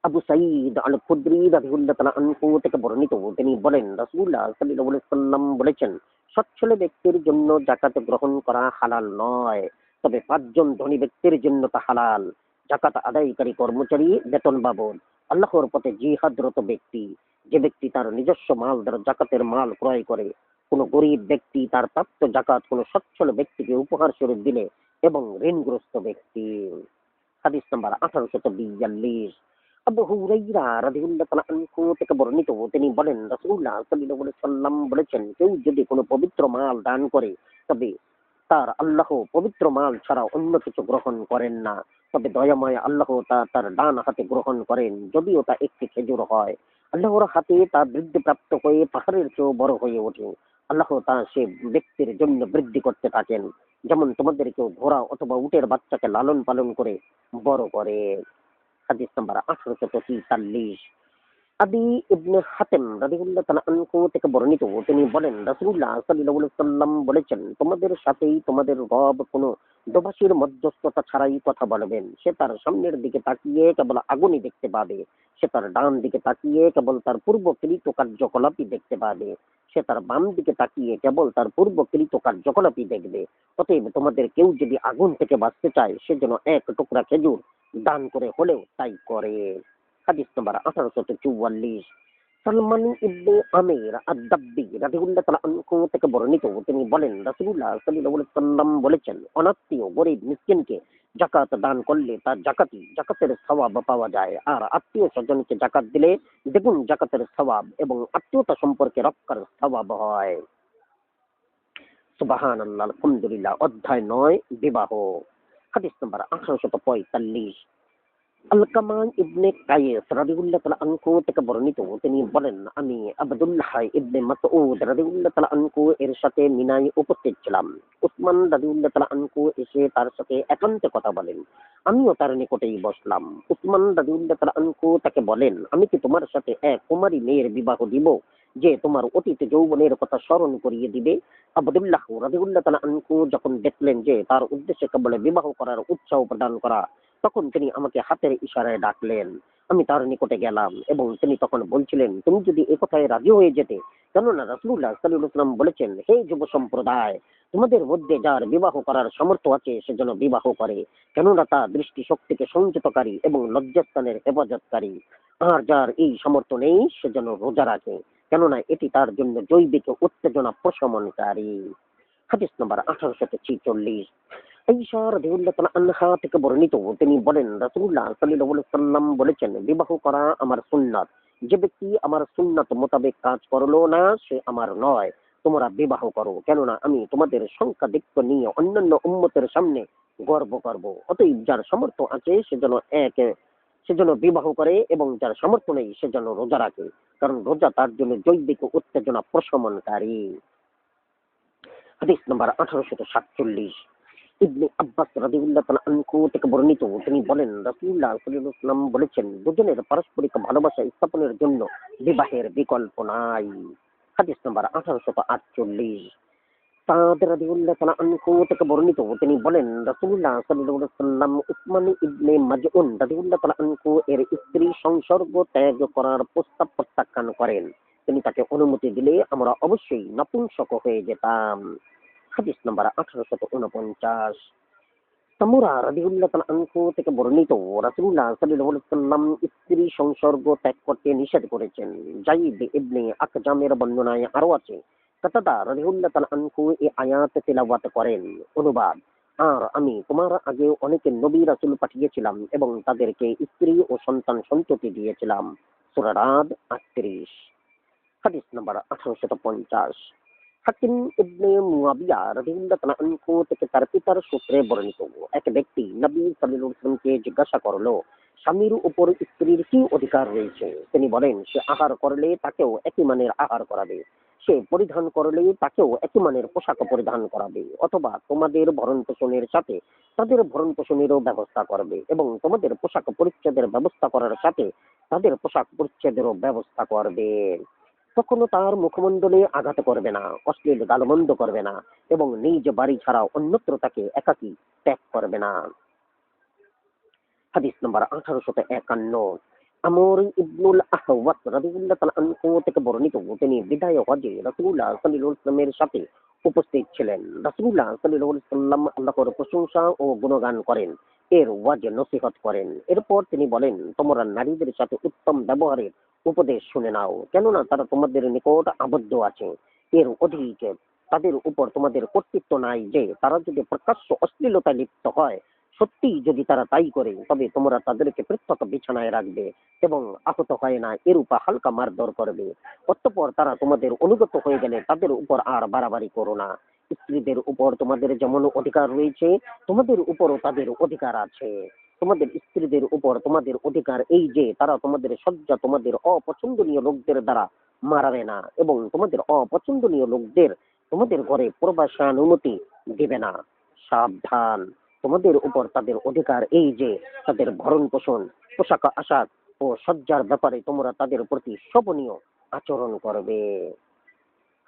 আবু সাঈদ আল খুদরি রাদিয়াল্লাহু তাআলা আনহু থেকে বর্ণিত, তিনি বলেন রাসূলুল্লাহ সাল্লাল্লাহু আলাইহি সাল্লাম বলেছেন, সচ্ছল ব্যক্তির জন্য যাকাত গ্রহণ করা হালাল নয়, তবে 5 জন ধনী ব্যক্তির জন্য তা হালাল। যাকাত আদায়কারী কর্মচারী, বেতন বাবদ, আল্লাহর পথে জিহাদরত ব্যক্তি, যে ব্যক্তি তার নিজস্ব মাল দ্বারা যাকাতের মাল ক্রয় করে, কোন গরিব ব্যক্তি তার প্রাপ্ত যাকাত কোন সচ্ছল ব্যক্তিকে উপহার স্বরূপ দিলে, এবং ঋণগ্রস্ত ব্যক্তি। হাদিস নাম্বার 1842। আবু হুরাইরা রাদিয়াল্লাহু তাআলা আনহু থেকে বর্ণিত, তিনি বলেন রাসূলুল্লাহ সাল্লাল্লাহু আলাইহি সাল্লাম বলেছেন, কেউ যদি কোনো পবিত্র মাল দান করে, তবে তার আল্লাহ পবিত্র মাল ছাড়া অন্য কিছু গ্রহণ করেন না। তবে দয়াময় আল্লাহ তা তার ডান হাতে গ্রহণ করেন, যদিও তা একটি খেজুর হয়। আল্লাহর হাতে তা বৃদ্ধিপ্রাপ্ত হয়ে পাহাড়ের চেয়েও বড় হয়ে ওঠে। আল্লাহ তা সে ব্যক্তির জন্য বৃদ্ধি করতে থাকেন, যেমন তোমাদের কেউ ঘোড়া অথবা উটের বাচ্চাকে লালন পালন করে বড় করে। হাদিস নাম্বার 1843। আদি ইবনে হাতেম রাদিয়াল্লাহু তাআলা আনহু থেকে বর্ণিত, তিনি বলেন রাসূলুল্লাহ সাল্লাল্লাহু আলাইহি সাল্লাম বলেছেন, তোমাদের সাথেই তোমাদের রব কোনো দোভাষীর মধ্যস্থতা ছাড়াই কথা বলবেন। সে তার সামনের দিকে তাকিয়ে কেবল আগুনই দেখতে পাবে, সে তার ডান দিকে তাকিয়ে কেবল তার পূর্বকৃত কার্যকলাপই দেখতে পাবে, সে তার বাম দিকে তাকিয়ে কেবল তার পূর্বকৃত কার্যকলাপই দেখবে। অতএব তোমাদের কেউ যদি আগুন থেকে বাঁচতে চায়, সে যেন এক টুকরা খেজুর দান করে হলেও তাই করে। হাদিস নাম্বার 1844। সালমান ইবনে আমির আদ-দাব্বি রাদিয়াল্লাহু তাআলা আনহু থেকে বর্ণিত, তিনি বলেন রাসূলুল্লাহ সাল্লাল্লাহু আলাইহি সাল্লাম বলেছেন, অনাত্মীয় গরীব মিসকিনকে যাকাত দান করলে তার যাকাতের সওয়াব পাওয়া যায়, আর আত্মীয় স্বজনকে যাকাত দিলে দ্বিগুণ যাকাতের সওয়াব এবং আত্মীয়তা সম্পর্কে রক্ষার সওয়াব হয়। সুবহানাল্লাহ, আলহামদুলিল্লাহ। অধ্যায় 9, বিবাহ। হাদিস নাম্বার 1845। আলকামা ইবনে কায়েস রাদিয়াল্লাহু তাআলা আনহু থেকে বর্ণিত, তিনি বলেন, আমি আব্দুল্লাহ ইবনে মাসউদ রাদিয়াল্লাহু তাআলা আনহু এর সাথে মিনায় উপস্থিত ছিলাম। উসমান রাদিয়াল্লাহু তাআলা আনহু এসে তার সাথে একান্তে কথা বলেন। আমিও তার নিকটেই বসলাম। উসমান রাদিয়াল্লাহু তাআলা আনহু তাকে বলেন, আমি কি তোমার সাথে এক কুমারী মেয়ের বিবাহ দিব, যে তোমার অতীত যৌবনের কথা স্মরণ করিয়ে দিবে? আব্দুল্লাহ রাদিয়াল্লাহু তাআলা আনহু যখন দেখলেন যে তার উদ্দেশ্যে কেবল বিবাহ করার উৎসাহ প্রদান করা, তখন তিনি আমাকে হাতের ইশারায় ডাকলেন। আমি তার নিকটে গেলাম এবং তিনি তখন বলছিলেন, তুমি যদি এ কথায় রাজি হয়ে যেতে, কেননা রাসূলুল্লাহ সাল্লাল্লাহু আলাইহি ওয়াসাল্লাম বলেছেন, হে যুব সম্প্রদায়, তোমাদের মধ্যে যার বিবাহ করার সামর্থ্য আছে সে যেন বিবাহ করে, কেননা তা দৃষ্টি শক্তিকে সংযতকারী এবং লজ্জাস্থানের হেফাজতকারী। আর যার এই সামর্থ্য নেই সে যেন রোজা রাখে, কেননা এটি তার জন্য জৈবিক উত্তেজনা প্রশমনকারী। হাদিস নম্বর 1846। আয়েশা রাদিয়াল্লাহু তাআলা আনহা থেকে বর্ণিত, তিনি বলেন রাসূলুল্লাহ সাল্লাল্লাহু আলাইহি সাল্লাম বলেছেন, বিবাহ করা আমার সুন্নাত, যে ব্যক্তি আমার সুন্নাত মোতাবেক কাজ করলো না সে আমার নয়। তোমরা বিবাহ করো, কেননা আমি তোমাদের সংখ্যাধিক্য নিয়ে অন্যান্য উম্মতের সামনে গর্ব করব। অতএব যার সামর্থ্য আছে সেজন্য বিবাহ করে, এবং যার সামর্থ্য নেই সেজন্য রোজা রাখে, কারণ রোজা তার জন্য জৈবিক উত্তেজনা প্রশমনকারী। হাদিস নাম্বার 1847। ইবনে আব্বাস রাদিয়াল্লাহু তাআলা আনহু থেকে বর্ণিত, তিনি বলেন রাসূলুল্লাহ সাল্লাল্লাহু আলাইহি ওয়াসাল্লাম বলেছেন, দুজনের পারস্পরিক ভালোবাসা স্থাপনের জন্য বিবাহের বিকল্প নাই। হাদিস নাম্বার 1848। সাদ রাদিয়াল্লাহু তাআলা আনহু থেকে বর্ণিত, তিনি বলেন রাসূলুল্লাহ সাল্লাল্লাহু আলাইহি ওয়াসাল্লাম উসমান ইবনে মাজউন রাদিয়াল্লাহু তাআলা আনহু এর স্ত্রী সংসর্গ ত্যাগ করার প্রস্তাব প্রত্যাখ্যান করেন। তিনি তাকে অনুমতি দিলে আমরা অবশ্যই নপুংসক হয়ে যেতাম। হাদিস নাম্বার 1849। সামুরা রাদিয়াল্লাহু তাআলা আনহু থেকে বর্ণিত, রাসূলুল্লাহ সাল্লাল্লাহু আলাইহি ওয়াসাল্লাম স্ত্রী সংসর্গ ত্যাগ করতে নিষেধ করেছেন। যায়েদ ইবনে আকজামের বর্ণনায় আরো আছে, কাতাদা রাদিয়াল্লাহু তাআলা আনহু এই আয়াত তিলাওয়াত করেন। অনুবাদ, আর আমি তোমার আগে অনেক নবী রাসূল পাঠিয়েছিলাম এবং তাদেরকে স্ত্রী ও সন্তান সন্ততি দিয়েছিলাম। সূরা রাদ 38। হাদিস নাম্বার 1850। হাকিম ইবনে মুয়াবিয়া রাদিয়াল্লাহু তাআলা আনহু থেকে তার পিতার সূত্রে বর্ণিত, এক ব্যক্তি নবী সাল্লাল্লাহু আলাইহি ওয়াসাল্লামকে জিজ্ঞাসা করলো, স্বামীর উপর স্ত্রীর কি অধিকার রয়েছে? তিনি বলেন, সে আহার করলে তাকেও একই মানের আহার করাবে, সে পরিধান করলে তাকেও একই মানের পোশাক পরিধান করাবে, অথবা তোমাদের ভরণ পোষণের সাথে তাদের ভরণ পোষণেরও ব্যবস্থা করবে, এবং তোমাদের পোশাক পরিচ্ছদের ব্যবস্থা করার সাথে তাদের পোশাক পরিচ্ছদেরও ব্যবস্থা করবে। কখনো তার মুখমণ্ডলে আঘাত করবে না, অশ্লীল গালমন্দ করবে না, এবং নিজ বাড়ি ছাড়া অন্যত্র তাকে একাকী ত্যাগ করবে না। হাদিস নম্বর 1851। আমর ইবনুল আহওয়াত রাদিয়াল্লাহু তাআলা আনহু থেকে বর্ণিত, তিনি বিদায় হজে রাসূলুল্লাহ সাল্লাল্লাহু আলাইহি ওয়াসাল্লামের সাথে উপস্থিত ছিলেন। রাসূলুল্লাহ সাল্লাল্লাহু আলাইহি ওয়াসাল্লাম আল্লাহর প্রশংসা ও গুণগান করেন, এর ওয়াজ নসিহত করেন। এরপর তিনি বলেন, তোমরা নারীদের সাথে উত্তম ব্যবহারের উপদেশ শুনে নাও, কেননা তারা তোমাদের নিকট আবদ্ধ আছে। এর অধিক তাদের উপর তোমাদের কর্তৃত্ব নাই যে তারা যদি প্রকাশ্য অশ্লীলতায় লিপ্ত হয়, সত্যি যদি তারা তাই করে, তবে তোমরা তাদেরকে পৃথক বিছানায় রাখবে এবং আহত হয় না এরূপ হালকা মারধর করবে। অতঃপর তারা তোমাদের অনুগত হয়ে গেলে তাদের উপর আর বাড়াবাড়ি করো না। স্ত্রীদের উপর তোমাদের যেমন অধিকার রয়েছে, তোমাদের উপরও তাদের অধিকার আছে। তোমাদের স্ত্রীদের উপর তোমাদের অধিকার এই যে তারা তোমাদের শয্যা তোমাদের অপছন্দনীয় লোকদের দ্বারা মারাবে না, এবং তোমাদের অপছন্দনীয় লোকদের তোমাদের ঘরে প্রবেশানুমতি দিবে না। সাবধান, তোমাদের উপর তাদের অধিকার এই যে তাদের ভরণ পোষণ, পোশাক আশাক ও সজ্জার ব্যাপারে তোমরা তাদের প্রতি শোভনীয় আচরণ করবে।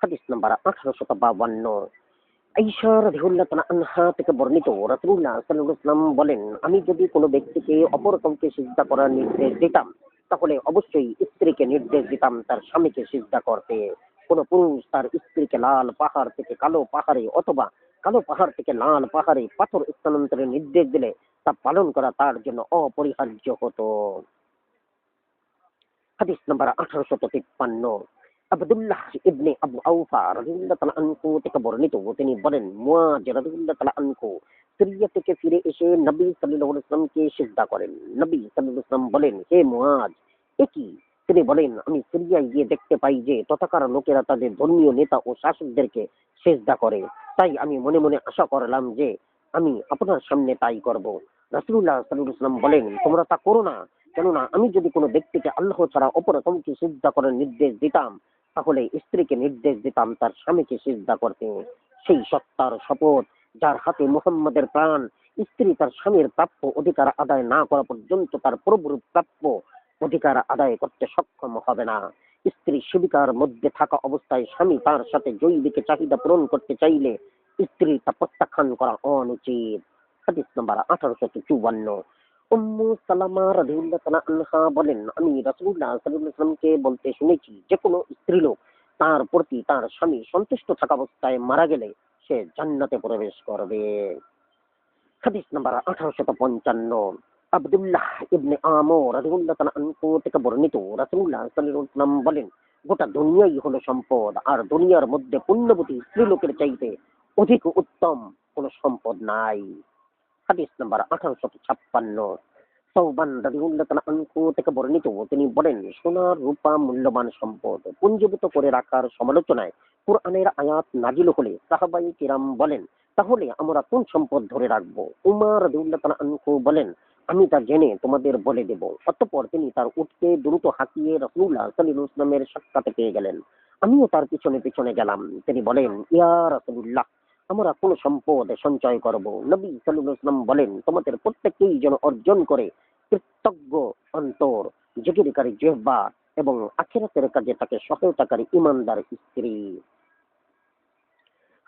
হাদিস নাম্বার 1852। আয়েশা রাদিয়াল্লাহু তাআলা আনহা থেকে বর্ণিত, রাসূলুল্লাহ সাল্লাল্লাহু আলাইহি ওয়াসাল্লাম বলেন, আমি যদি কোনো ব্যক্তিকে অপর কাউকে সিজদা করার নির্দেশ দিতাম, তাহলে অবশ্যই স্ত্রীকে নির্দেশ দিতাম তার স্বামীকে সিজদা করতে। কোন পুরুষ তার স্ত্রীকে লাল পাহাড় থেকে কালো পাহাড়ে অথবা কালো পাহাড় থেকে লাল পাহাড়ে পাথর স্থানান্তরের নির্দেশ দিলে তা পালন করা তার জন্য অপরিহার্য হতো। হাদিস নাম্বার 1853। আব্দুল্লাহ ইবনে আবু আওফা রাদিয়াল্লাহু তাআলা আনহু থেকে বর্ণিত, তিনি বলেন, মুয়াজ রাদিয়াল্লাহু তাআলা আনহু সিরিয়া থেকে ফিরে এসে নবী সাল্লাল্লাহু আলাইহি ওয়াসাল্লামকে সিজদা করেন। নবী সাল্লাল্লাহু আলাইহি ওয়াসাল্লাম বলেন, হে মুয়াজ, এ কি? তিনি বলেন, আমি সিরিয়ায় গিয়ে দেখতে পাই যে তথাকার লোকেরা তাদের ধর্মীয় নেতা ও শাসকদেরকে সিজদা করে, তাই আমি মনে মনে আশা করলাম যে আমি আপনার সামনে তাই করব। রাসূলুল্লাহ সাল্লাল্লাহু আলাইহি ওয়াসাল্লাম বলেন, তোমরা তা করো না, কেননা আমি যদি কোনো ব্যক্তিকে আল্লাহ ছাড়া অপর কাউকে সিজদা করার নির্দেশ দিতাম, তাহলে স্ত্রীকে নির্দেশ দিতাম তার স্বামীকে সিজদা করতে। সেই সত্তার শপথ যার হাতে মুহাম্মাদের প্রাণ, স্ত্রী তার স্বামীর প্রাপ্য অধিকার আদায় না করা পর্যন্ত তার প্রভুর প্রাপ্য অধিকার আদায় করতে সক্ষম হবে না। স্ত্রী সেবিকার মধ্যে থাকা অবস্থায় স্বামী তার সাথে জৈবিক চাহিদা পূরণ করতে চাইলে স্ত্রী তা প্রত্যাখ্যান করা অনুচিত। হাদিস নাম্বার 1854। উম্মু সালামা রাদিয়াল্লাহু তাআলা আনহা বলেন, আমি রাসূলুল্লাহ সাল্লাল্লাহু আলাইহি ওয়াসাল্লামকে বলতে শুনেছি, যে কোনো স্ত্রীলোক তার প্রতি তার স্বামী সন্তুষ্ট থাকা অবস্থায় মারা গেলে সে জান্নাতে প্রবেশ করবে। হাদিস নাম্বার 1855। আব্দুল্লাহ ইবনে আমর রাদিয়াল্লাহু তাআলা আনহু থেকে বর্ণিত, রাসূলুল্লাহ সাল্লাল্লাহু আলাইহি ওয়াসাল্লাম বলেন, গোটা দুনিয়াই হলো সম্পদ, আর দুনিয়ার মধ্যে পুণ্যবতী স্ত্রীলোকের চাইতে অধিক উত্তম কোনো সম্পদ নাই। হাদিস নাম্বার 1856। সওবান রাদিয়াল্লাহু তাআলা আনহু থেকে বর্ণিত, তিনি বলেন, সোনা রূপা মূল্যবান সম্পদ পুঞ্জীভূত করে রাখার সমালোচনায় কুরআনের আয়াত নাজিল হলে সাহাবায়ে কিরাম বলেন, তাহলে আমরা কোন সম্পদ ধরে রাখবো? উমর রাদিয়াল্লাহু তাআলা আনহু বলেন, আমি তা জেনে তোমাদের বলে দেব। অতঃপর তিনি তার উটকে দ্রুত হাঁকিয়ে রাসূলুল্লাহ সাল্লাল্লাহু আলাইহি ওয়াসাল্লামের সাক্ষাতে পেয়ে গেলেন। আমিও তার পিছনে পিছনে গেলাম। তিনি বলেন, ইয়া রাসূলুল্লাহ, আমরা কোন সম্পদ সঞ্চয় করব? নবী সাল্লাল্লাহু আলাইহি ওয়াসাল্লাম বলেন, তোমাদের প্রত্যেককেই যেন অর্জন করে কৃতজ্ঞ অন্তর, জিকিরকারী জিহ্বা এবং আখিরাতের কাজে তাকে সহায়তাকারী ঈমানদার স্ত্রী।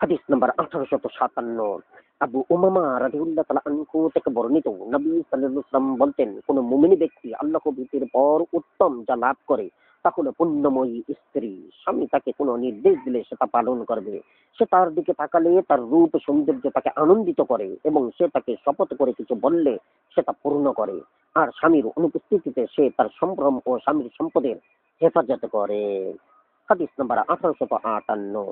হাদিস নাম্বার 1857। আবু উমামা রাদিয়াল্লাহু তাআলা আনহু থেকে বর্ণিত, নবী সাল্লাল্লাহু আলাইহি ওয়াসাল্লাম বলতেন, কোন মুমিন ব্যক্তি আল্লাহ ভীতির পর উত্তম যা লাভ করে তা হলো পুণ্যময়ী স্ত্রী। স্বামী তাকে কোনো নির্দেশ দিলে সেটা পালন করবে, সে তার দিকে তাকালে তার রূপ সৌন্দর্য তাকে আনন্দিত করে, এবং সে তাকে শপথ করে কিছু বললে সেটা পূর্ণ করে, আর স্বামীর অনুপস্থিতিতে সে তার সম্ভ্রম ও স্বামীর সম্পদের হেফাজত করে। হাদিস নাম্বার 1858।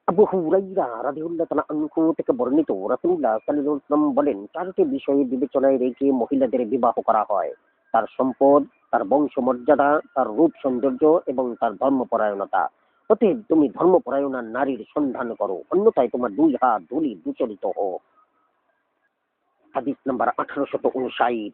আবু হুরাইরা রাদিয়াল্লাহু তাআলা আনহু থেকে বর্ণিত, রাসূলুল্লাহ সাল্লাল্লাহু আলাইহি ওয়াসাল্লাম বলেন, চারটি বিষয় বিবেচনায় রেখে মহিলাদের বিবাহ করা হয়: তার সম্পদ, তার বংশমর্যাদা, তার রূপ সৌন্দর্য এবং তার ধর্মপরায়ণতা। অতএব তুমি ধর্মপরায়ণা নারীর সন্ধান করো, অন্যথায় তোমার দুই হাত ধূলি দূষরিত হোক। হাদিস নাম্বার 1859।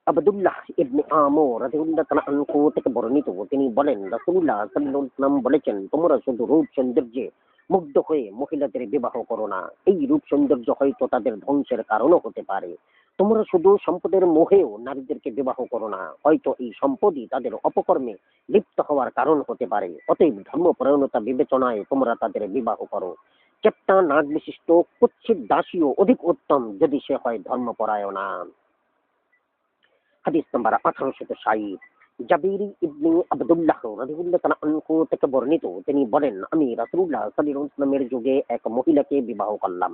আব্দুল্লাহ ইবনে আমর রাদিয়াল্লাহু তাআলা আনহু থেকে বর্ণিত, তিনি বলেন রাসূলুল্লাহ সাল্লাল্লাহু আলাইহি ওয়াসাল্লাম বলেছেন, তোমরা শুধু রূপ সৌন্দর্যে মুগ্ধ হয়ে মহিলাদের বিবাহ করো না, এই রূপ সৌন্দর্য হয়তো তাদের ধ্বংসের কারণও হতে পারে। তোমরা শুধু সম্পদের মোহেও নারীদেরকে বিবাহ করো না, হয়তো এই সম্পদই তাদের অপকর্মে লিপ্ত হওয়ার কারণ হতে পারে। অতএব ধর্মপরায়ণতা বিবেচনায় তোমরা তাদের বিবাহ করো। চেপ্টা নাক বিশিষ্ট কুৎসিত দাসীও অধিক উত্তম যদি সে হয় ধর্মপরায়ণা। হাদিস নাম্বার 1860। জাবির ইবনে আব্দুল্লাহ রাদিয়াল্লাহু তাআলা আনহু থেকে বর্ণিত, তিনি বলেন, আমি রাসূলুল্লাহ সাল্লাল্লাহু আলাইহি ওয়াসাল্লামের যুগে এক মহিলাকে বিবাহ করলাম।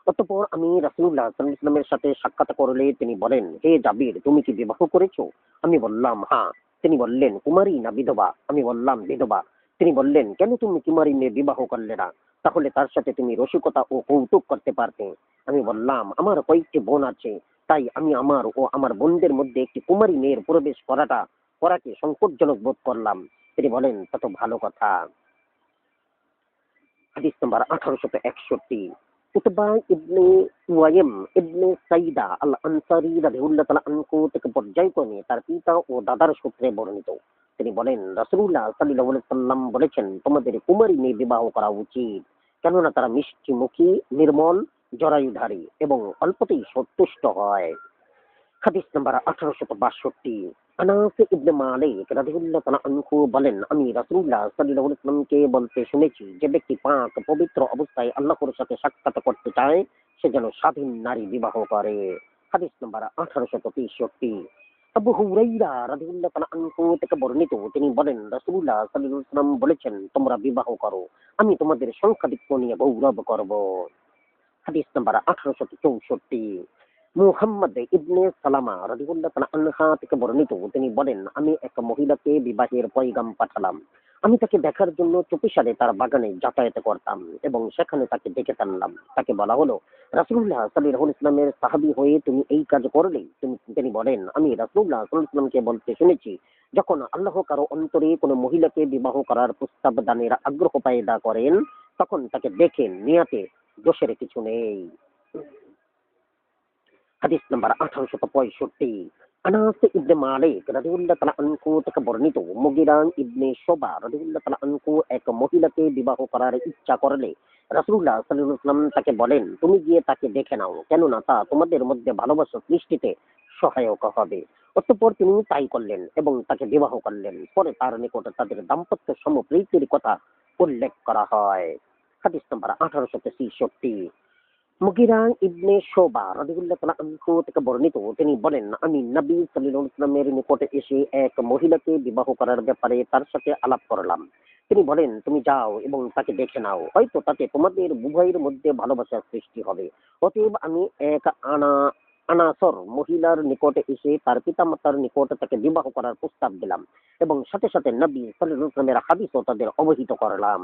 অতঃপর আমি রাসূলুল্লাহ সাল্লাল্লাহু আলাইহি ওয়াসাল্লামের সাথে সাক্ষাৎ করলে তিনি বলেন, হে জাবির, তুমি কি বিবাহ করেছো? আমি বললাম, হ্যাঁ। তিনি বললেন, কুমারী না বিধবা? আমি বললাম, বিধবা। তিনি বললেন, কেন তুমি কুমারী মেয়ে বিবাহ করলে না? তাহলে তার সাথে তুমি রসিকতা ও কৌতুক করতে পারতে। আমি বললাম, আমার কয়েকটি বোন আছে, তাই আমি আমার ও আমার বোনদের মধ্যে একটি কুমারী মেয়ের প্রবেশ করাকে সংকটজনক বোধ করলাম। তিনি বলেন, তা তো ভালো কথা। হাদিস নাম্বার 1861। উতবা ইবনে ওয়াইম ইবনে সাইদা আল আনসারী রাদিয়াল্লাহু তাআলা আনহু থেকে পর্যায়ক্রমে তার পিতা ও দাদার সূত্রে বর্ণিত, তিনি বলেন, রাসূলুল্লাহ সাল্লাল্লাহু আলাইহি ওয়াসাল্লাম বলেছেন, তোমাদের কুমারী মেয়ে বিবাহ করা উচিত, কেননা তারা মিষ্টিমুখী, নির্মল, জরায়ুধারী এবং অল্পতেই সন্তুষ্ট হয়। হাদিস নাম্বার 1862। আনাস ইবনে মালিক রাদিয়াল্লাহু তাআলা আনহু বলেন, আমি রাসূলুল্লাহ সাল্লাল্লাহু আলাইহি ওয়াসাল্লামকে বলতে শুনেছি, যে ব্যক্তি পাক পবিত্র অবস্থায় আল্লাহর সাথে সাক্ষাৎ করতে চায় সে যেন স্বাধীন নারী বিবাহ করে। হাদিস নাম্বার 1863। আবু হুরাইরা রাদিয়াল্লাহু তাআলা আনহু থেকে বর্ণিত, তিনি বলেন, রাসূলুল্লাহ সাল্লাল্লাহু আলাইহি ওয়াসাল্লাম বলেছেন, তোমরা বিবাহ করো, আমি তোমাদের সংখ্যাধিক্য নিয়ে গৌরব করব। হাদিস নাম্বার 1864। মুহাম্মদ ইবনে সালামা রাদিয়াল্লাহু তাআলা আনহা থেকে বর্ণিত, তিনি বলেন, আমি এক মহিলাকে বিবাহের পয়গাম পাঠালাম। আমি তাকে দেখার জন্য চুপিসারে তার বাগানে যাতায়াত করতাম এবং সেখানে তাকে ডেকে টানলাম। তাকে বলা হলো, রাসূলুল্লাহ সাল্লাল্লাহু আলাইহি ওয়াসাল্লামের সাহাবী হয়ে তুমি এই কাজ করলে? তিনি বলেন, আমি রাসূলুল্লাহ সাল্লাল্লাহু আলাইহি ওয়াসাল্লামকে বলতে শুনেছি, যখন আল্লাহ কারো অন্তরে কোনো মহিলাকে বিবাহ করার প্রস্তাব দানের আগ্রহ পায়দা করেন, তখন তাকে দেখেন, নিয়াতে দোষের কিছু নেই। হাদিস নাম্বার 1865। আনাস ইবনে মালিক রাদিয়াল্লাহু তাআলা আনহু থেকে বর্ণিত, মুগিরা ইবনে শুবা রাদিয়াল্লাহু তাআলা আনহু এক মহিলাকে বিবাহ করার ইচ্ছা করলে রাসূলুল্লাহ সাল্লাল্লাহু আলাইহি ওয়াসাল্লাম তাকে বলেন, তুমি গিয়ে তাকে দেখে নাও, কেননা তা তোমাদের মধ্যে ভালোবাসা সৃষ্টিতে সহায়ক হবে। অতঃপর তিনি তাই করলেন এবং তাকে বিবাহ করলেন। পরে তার নিকট তাদের দাম্পত্য সমপ্রীতির কথা উল্লেখ করা হয়। হাদিস নাম্বার 1863। মুগিরা ইবনে শুবা রাদিয়াল্লাহু তাআলা আনহু থেকে বর্ণিত, তিনি বলেন, আমি নবী সাল্লাল্লাহু আলাইহি ওয়াসাল্লামের নিকটে এসে এক মহিলাকে বিবাহ করার ব্যাপারে তার সাথে আলাপ করলাম। তিনি বলেন, তুমি যাও এবং তাকে দেখে নাও, হয়তো তাতে তোমাদের উভয়ের মধ্যে ভালোবাসার সৃষ্টি হবে। অতএব আমি এক আনাসর মহিলার নিকটে এসে তার পিতামাতার নিকট তাকে বিবাহ করার প্রস্তাব দিলাম এবং সাথে সাথে নবী সাল্লাল্লাহু আলাইহি ওয়াসাল্লামের হাদিসও তাদের অবহিত করলাম।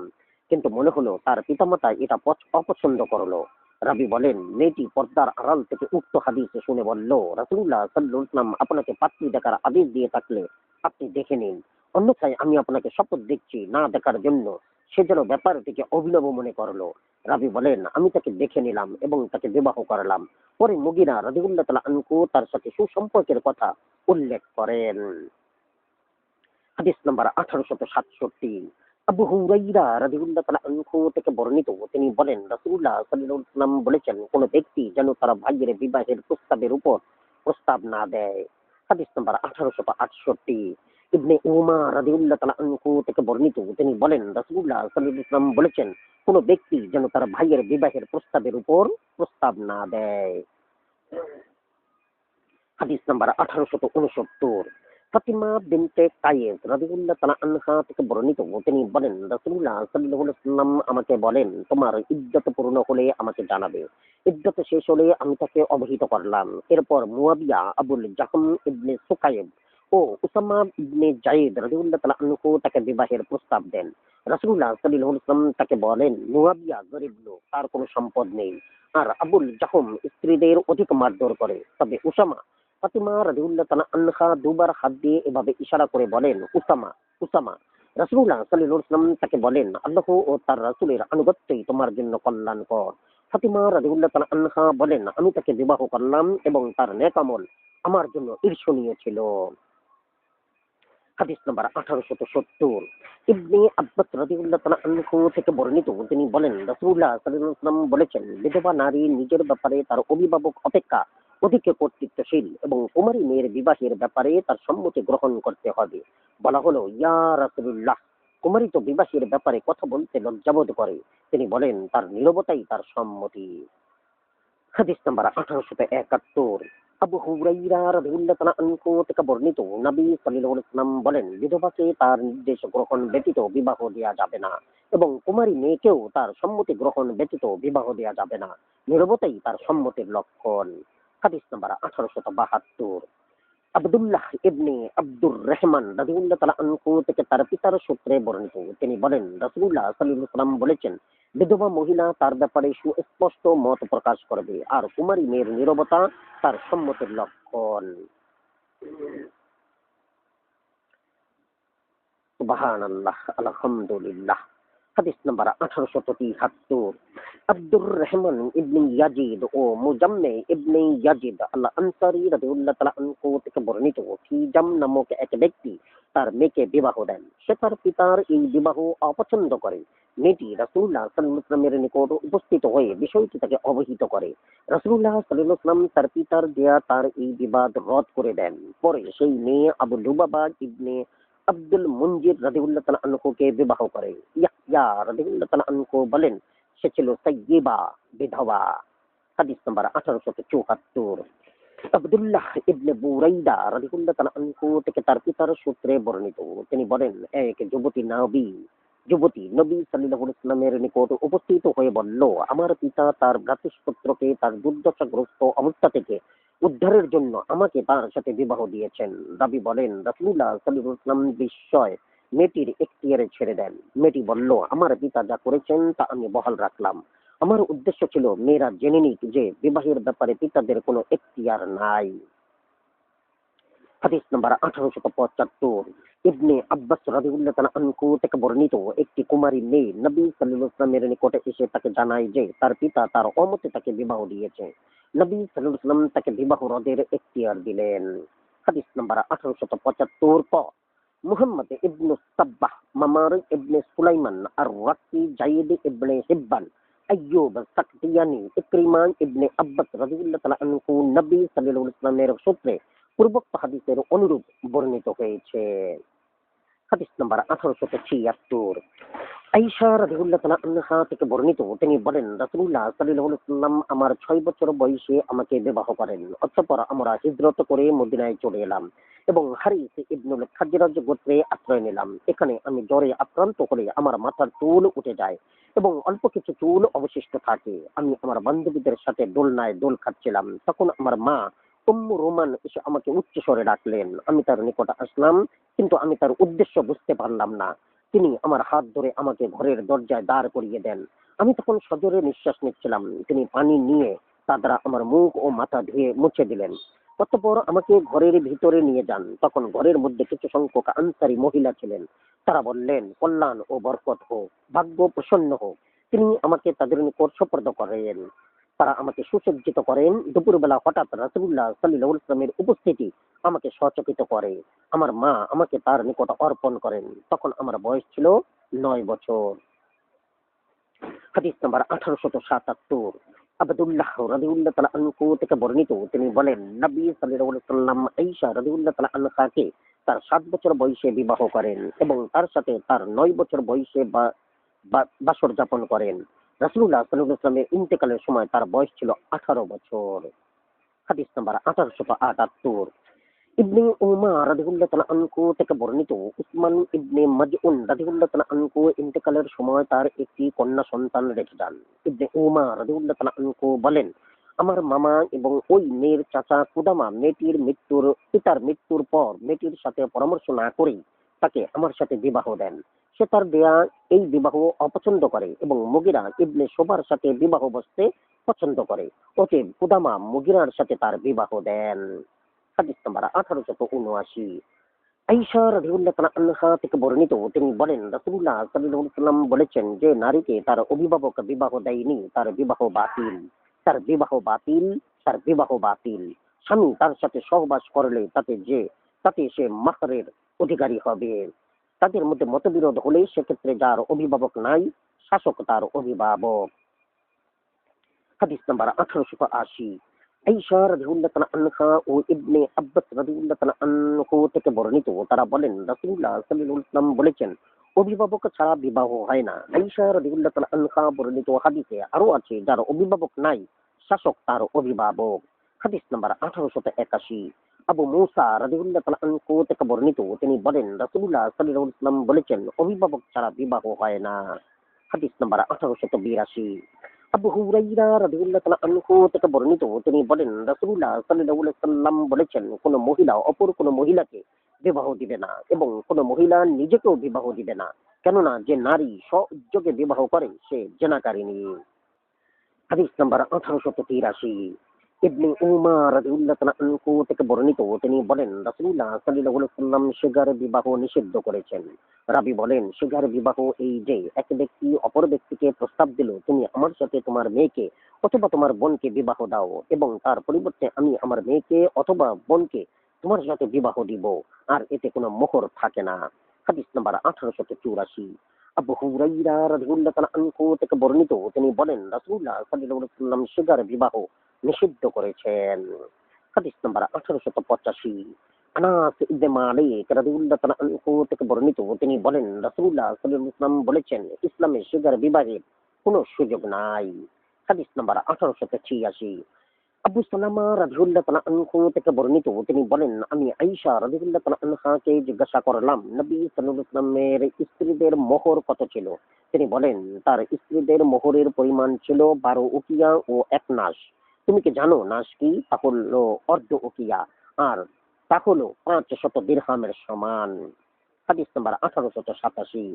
কিন্তু মনে হলো তার পিতামাতা এটা অপছন্দ করলো। রাবি বলেন, মেয়েটি পর্দার আড়াল থেকে উক্ত হাদিস শুনে বলল, রাসূলুল্লাহ সাল্লাল্লাহু আলাইহি ওয়াসাল্লাম আপনাকে পাত্রী দেখার আদেশ দিয়ে থাকলে আপনি দেখে নিন, অন্যথায় আমি আপনাকে শপথ দিচ্ছি না দেখার জন্য। সে যেন ব্যাপারটিকে অভিনব মনে করলো। রাবি বলেন, আমি তাকে দেখে নিলাম এবং তাকে বিবাহ করলাম। পরে মুগিরা রাদিয়াল্লাহু তাআলা আনহু তার সাথে সুসম্পর্কের কথা উল্লেখ করেন। হাদিস নাম্বার 1867। আবু হুরাইরা রাদিয়াল্লাহু তাআলা আনহু থেকে বর্ণিত, তিনি বলেন, রাসূলুল্লাহ সাল্লাল্লাহু আলাইহি ওয়াসাল্লাম বলেছেন, কোন ব্যক্তি যেন তার ভাইয়ের বিবাহের প্রস্তাবের উপর প্রস্তাব না দেয়। হাদিস নাম্বার 1868। ইবনে উমার রাদিয়াল্লাহু তাআলা আনহু থেকে বর্ণিত, তিনি বলেন, রাসূলুল্লাহ সাল্লাল্লাহু আলাইহি ওয়াসাল্লাম বলেছেন, কোন ব্যক্তি যেন তার ভাইয়ের বিবাহের প্রস্তাবের উপর প্রস্তাব না দেয়। হাদিস নাম্বার 1869। ফাতিমা বিনতে কায়েস রাদিয়াল্লাহু তাআলা আনহা থেকে বর্ণিত, তিনি বলেন, রাসূলুল্লাহ সাল্লাল্লাহু আলাইহি ওয়াসাল্লাম আমাকে বলেন, তোমার ইদ্দত পূর্ণ হলে আমাকে জানাবে। ইদ্দত শেষ হলে আমি তাকে অবহিত করলাম। এরপর মুয়াবিয়া, আবুল জাহম ইবনে সুকাইব ও উসামা ইবনে জায়েদ রাদিয়াল্লাহু তাআলা আনহু তাকে বিবাহের প্রস্তাব দেন। রাসূলুল্লাহ সাল্লাল্লাহু আলাইহি ওয়াসাল্লাম তাকে বলেন, মুয়াবিয়া গরীব লোক, তার কোনো সম্পদ নেই, আর আবুল জাহম স্ত্রীদের অধিক মারধর করে। তবে উসামা, ফাতিমা রাদিয়াল্লাহু তাআলা আনহা দুবার হাত দিয়ে এভাবে ইশারা করে বলেন, উসামা, উসামা। রাসূলুল্লাহ সাল্লাল্লাহু আলাইহি ওয়াসাল্লাম তাকে বলেন, আল্লাহ ও তার রাসূলের আনুগত্যই তোমার জন্য কল্যাণকর। ফাতিমা রাদিয়াল্লাহু তাআলা আনহা বলেন, আমি তাকে বিবাহ করলাম এবং তার নেক আমল আমার জন্য ঈর্ষণীয় ছিল। হাদিস নাম্বার 1870। ইবনে আব্বাস রাদিয়াল্লাহু তাআলা আনহু থেকে বর্ণিত, তিনি বলেন রাসূলুল্লাহ সাল্লাল্লাহু আলাইহি ওয়াসাল্লাম বলেছেন, বিধবা নারী নিজের ব্যাপারে তার অভিভাবক অপেক্ষা অধিক কর্তৃত্বশীল এবং কুমারী মেয়ের বিবাহের ব্যাপারে তার সম্মতি গ্রহণ করতে হবে। বলা হলো, ইয়া রাসূলুল্লাহ, কুমারী তো বিবাহের ব্যাপারে কথা বলতে লজ্জাবোধ করে। তিনি বলেন, তার নীরবতাই তার সম্মতি। হাদিস নাম্বার 1871। আবু হুরাইরা রাদিয়াল্লাহু তাআলা আনহু থেকে বর্ণিত, নবী সাল্লাল্লাহু আলাইহি ওয়াসাল্লাম বলেন, বিধবাকে তার নির্দেশ গ্রহণ ব্যতীত বিবাহ দেয়া যাবে না এবং কুমারী মেয়েকেও তার সম্মতি গ্রহণ ব্যতীত বিবাহ দেয়া যাবে না। নীরবতাই তার সম্মতির লক্ষণ। হাদিস নাম্বার 1872। আব্দুল্লাহ ইবনে আব্দুর রহমান রাদিয়াল্লাহু তাআলা আনহু থেকে তার পিতার সূত্রে বর্ণিত, তিনি বলেন রাসূলুল্লাহ সাল্লাল্লাহু আলাইহি ওয়াসাল্লাম বলেছেন, বিধবা মহিলা তার ব্যাপারে সুস্পষ্ট মত প্রকাশ করবে আর কুমারী মেয়ের নীরবতা তার সম্মতির লক্ষণ। সুবহানাল্লাহ, আলহামদুলিল্লাহ। হাদিস নাম্বার 1873। আব্দুর রহমান ইবনে ইয়াজিদ ও মুজাম্মে ইবনে ইয়াজিদ আল আনসারী রাদিয়াল্লাহু তাআলা আনহু থেকে বর্ণিত, ফিজাম নামক এক ব্যক্তি তার মেয়েকে বিবাহ দেন। সে তার পিতার এই বিবাহ অপছন্দ করে। মেয়েটি রাসূলুল্লাহ সাল্লাল্লাহু আলাইহি ওয়াসাল্লামের নিকট উপস্থিত হয়ে বিষয়টি তাকে অবহিত করে। রাসূলুল্লাহ সাল্লাল্লাহু আলাইহি ওয়াসাল্লাম তার পিতার দেয়া তার এই বিবাদ রদ করে দেন। পরে সেই মেয়ে আবু লুবাবা ইবনে আব্দুল মুনজির রাদিয়াল্লাহু তাআলা আনহুকে বিবাহ করে। ইয়াহইয়া রাদিয়াল্লাহু তাআলা আনহু বলেন, সে ছিল সাইয়্যিবা, বিধবা। হাদিস নাম্বার 1874। আব্দুল্লাহ ইবনে বুরাইদা রাদিয়াল্লাহু তাআলা আনহু থেকে তার পিতার সূত্রে বর্ণিত, তিনি বলেন, এক যুবতী নবী সাল্লাল্লাহু আলাইহি ওয়াসাল্লামের নিকট উপস্থিত হয়ে বলল, আমার পিতা তার ভ্রাতুষ্পুত্রকে তার দুর্দশাগ্রস্ত অবস্থা থেকে উদ্ধারের জন্য আমাকে তার সাথে বিবাহ দিয়েছেন। রাবী বলেন, রাসূলুল্লাহ সাল্লাল্লাহু আলাইহি ওয়াসাল্লাম বিস্ময় মেয়েটির এখতিয়ারে ছেড়ে দেন। মেয়েটি বলল, আমার পিতা যা করেছেন তা আমি বহাল রাখলাম। আমার উদ্দেশ্য ছিল মেয়েরা জেনে নিক যে বিবাহের ব্যাপারে পিতাদের কোনো এখতিয়ার নাই। হাদিস নাম্বার 1875। ইবনে আব্বাস রাদিয়াল্লাহু তাআলা আনহু থেকে বর্ণিত, একটি কুমারী মেয়ে নবী সাল্লাল্লাহু আলাইহি ওয়াসাল্লামের নিকটে এসে তাকে জানায় যে তার পিতা তার অমতে তাকে বিবাহ দিয়েছে। নবী সাল্লাল্লাহু আলাইহি ওয়াসাল্লাম তাকে বিবাহ রদের এখতিয়ার দিলেন। হাদিস নাম্বার 1875 ক। মুহাম্মদ ইবনে সাব্বাহ, মামার ইবনে সুলাইমান আর রাকি, জাইদ ইবনে হিব্বান, আইয়ুব সাকতিয়ানি, ইকরিমা ইবনে আব্বাস রাদিয়াল্লাহু তাআলা আনহু নবী সাল্লাল্লাহু আলাইহি ওয়াসাল্লামের সূত্রে পূর্বোক্ত হাদিসের অনুরূপ বর্ণিত হয়েছে। হাদিস নাম্বার 1876। আয়েশা রাদিয়াল্লাহু তাআলা আনহা থেকে বর্ণিত, তিনি বলেন, রাসূলুল্লাহ সাল্লাল্লাহু আলাইহি ওয়াসাল্লাম আমার 6 বছর বয়সে আমাকে বিবাহ করেন। অতঃপর আমরা হিজরত করে মদিনায় চলে এলাম এবং হারিস ইবনুল খাজরাজ গোত্রে আশ্রয় নিলাম। এখানে আমি জ্বরে আক্রান্ত হলে আমার মাথার চুল উঠে যায় এবং অল্প কিছু চুল অবশিষ্ট থাকে। আমি আমার বান্ধবীদের সাথে দোলনায় দোল খাচ্ছিলাম। তখন আমার মা উম্মু রোমান এসে আমাকে উচ্চ স্বরে ডাকলেন। আমি তার নিকট আসলাম, কিন্তু আমি তার উদ্দেশ্য বুঝতে পারলাম না। তিনি আমার হাত ধরে আমাকে ঘরের দরজায় দাঁড় করিয়ে দেন। আমি তখন সজোরে নিঃশ্বাস নিচ্ছিলাম। তিনি পানি নিয়ে তা দ্বারা আমার মুখ ও মাথা ধুয়ে মুছে দিলেন। অতঃপর আমাকে ঘরের ভিতরে নিয়ে যান। তখন ঘরের মধ্যে কিছু সংখ্যক আনসারী মহিলা ছিলেন। তারা বললেন, কল্যাণ ও বরকত হোক, ভাগ্য প্রসন্ন হোক। তিনি আমাকে তাদের নিকট সোপর্দ করেন। তারা আমাকে সুসজ্জিত করেন। দুপুরবেলা হঠাৎ রাসূলুল্লাহ সাল্লাল্লাহু আলাইহি ওয়াসাল্লামের উপস্থিতি আমাকে সচকিত করে। আমার মা আমাকে তার নিকট অর্পণ করেন। তখন আমার বয়স ছিল 9 বছর। হাদিস নাম্বার 1877। আব্দুল্লাহ রাদিয়াল্লাহু তাআলা আনহু থেকে বর্ণিত, তিনি বলেন, নবী সাল্লাল্লাহু আলাইহি ওয়াসাল্লাম আয়েশা রাদিয়াল্লাহু তাআলা আনহাকে তার 7 বছর বয়সে বিবাহ করেন এবং তার সাথে তার 9 বছর বয়সে বাসর যাপন করেন। রাসূলুল্লাহ সাল্লাল্লাহু আলাইহি ওয়াসাল্লামের ইন্তেকালের সময় তার বয়স ছিল 18 বছর। হাদিস নাম্বার 1878। ইবনে উমার রাদিয়াল্লাহু তাআলা আনহু থেকে বর্ণিত, উসমান ইবনে মাজউন রাদিয়াল্লাহু তাআলা আনহু ইন্তেকালের সময় তার একটি কন্যা সন্তান রেখে যান। ইবনে উমার রাদিয়াল্লাহু তাআলা আনহু বলেন, আমার মামা এবং ওই মেয়ের চাচা কুদামা পিতার মৃত্যুর পর মেয়েটির সাথে পরামর্শ না করেই তাকে আমার সাথে বিবাহ দেন। সে তার দেয়া এই বিবাহ অপছন্দ করে এবং মুগিরা ইবনে শোবার সাথে বিবাহ বসতে পছন্দ করে। অতএব কুদামা মুগিরার সাথে তার বিবাহ দেন। হাদিস নাম্বার 1879। আয়েশা রাদিয়াল্লাহু তাআলা আনহা থেকে বর্ণিত, তিনি বলেন রাসূলুল্লাহ সাল্লাল্লাহু আলাইহি ওয়াসাল্লাম বলেছেন যে নারীকে তার অভিভাবক বিবাহ দেয়নি, তার বিবাহ বাতিল, তার বিবাহ বাতিল, তার বিবাহ বাতিল। স্বামী তার সাথে সহবাস করলে তাতে সে মাহরের অধিকারী হবে। তাদের মধ্যে মতবিরোধ হলে সেক্ষেত্রে যার অভিভাবক নাই, শাসক তার অভিভাবক। হাদিস নাম্বার 1880। আয়েশা রাদিয়াল্লাহু তাআলা আনহা ও ইবনে আব্বাস রাদিয়াল্লাহু তাআলা আনহু থেকে বর্ণিত, তারা বলেন রাসূলুল্লাহ সাল্লাল্লাহু আলাইহি ওয়াসাল্লাম বলেছেন অভিভাবক ছাড়া বিবাহ হয় না। আয়েশা রাদিয়াল্লাহু তাআলা আনহা বর্ণিত হাদিসে আরো আছে যার অভিভাবক নাই, শাসক তার অভিভাবক। হাদিস নাম্বার 1881। আবু মুসা রাদিয়াল্লাহু তাআলা আনহু থেকে বর্ণিত, তিনি বলেন রাসূলুল্লাহ সাল্লাল্লাহু আলাইহি ওয়াসাল্লাম বলেছেন অভিভাবক ছাড়া বিবাহ হয় না। হাদিস নাম্বার 1882। আবু হুরাইরা রাদিয়াল্লাহু তাআলা আনহু থেকে বর্ণিত, তিনি বলেন রাসূলুল্লাহ সাল্লাল্লাহু আলাইহি ওয়াসাল্লাম বলেছেন কোন মহিলা অপর কোন মহিলাকে বিবাহ দিবে না এবং কোন মহিলা নিজেকেও বিবাহ দিবে না, কেননা যে নারী স্ব-উদ্যোগে বিবাহ করে সে জেনাকারিনী। হাদিস নাম্বার 1883। ইবনে উমার রাদিয়াল্লাহু তাআলা আনহু থেকে বর্ণিত, তিনি বলেন রাসূলুল্লাহ সাল্লাল্লাহু আলাইহি ওয়াসাল্লাম শিগার বিবাহ নিষিদ্ধ করেছেন। রাবী বলেন শিগার বিবাহ এই যে এক ব্যক্তি অপর ব্যক্তিকে প্রস্তাব দিল তুমি আমার সাথে তোমার মেয়েকে অথবা তোমার বোনকে বিবাহ দাও এবং তার পরিবর্তে আমি আমার মেয়েকে অথবা বোনকে তোমার সাথে বিবাহ দিব, আর এতে কোনো মোহর থাকে না। হাদিস নাম্বার 1884। আবু হুরাইরা রাদিয়াল্লাহু তাআলা আনহু থেকে বর্ণিত, তিনি বলেন রাসূলুল্লাহ সাল্লাল্লাহু আলাইহি ওয়াসাল্লাম শিগার বিবাহ নিষিদ্ধ করেছেন। হাদিস নাম্বার 1885। আনাস ইবনে মালিক রাদিয়াল্লাহু তাআলা আনহু থেকে বর্ণিত, তিনি বলেন রাসূলুল্লাহ সাল্লাল্লাহু আলাইহি ওয়াসাল্লাম বলেছেন ইসলামে শিগার বিবাহের কোনো সুযোগ নাই। হাদিস নাম্বার 1886। আবু সালামা রাদিয়াল্লাহু তাআলা আনহু থেকে বর্ণিত, তিনি বলেন আমি আয়েশা রাদিয়াল্লাহু তাআলা আনহাকে জিজ্ঞাসা করলাম নবী সাল্লাল্লাহু আলাইহি ওয়াসাল্লামের স্ত্রীদের মোহর কত ছিল। তিনি বলেন তার স্ত্রীদের মোহরের পরিমাণ ছিল 12 উকিয়া ও 1 নাস। তুমি কি জানো নাস কি? তা হলো অর্ধ উকিয়া, আর তা হলো 500 দিরহামের সমান। হাদিস নাম্বার 1887।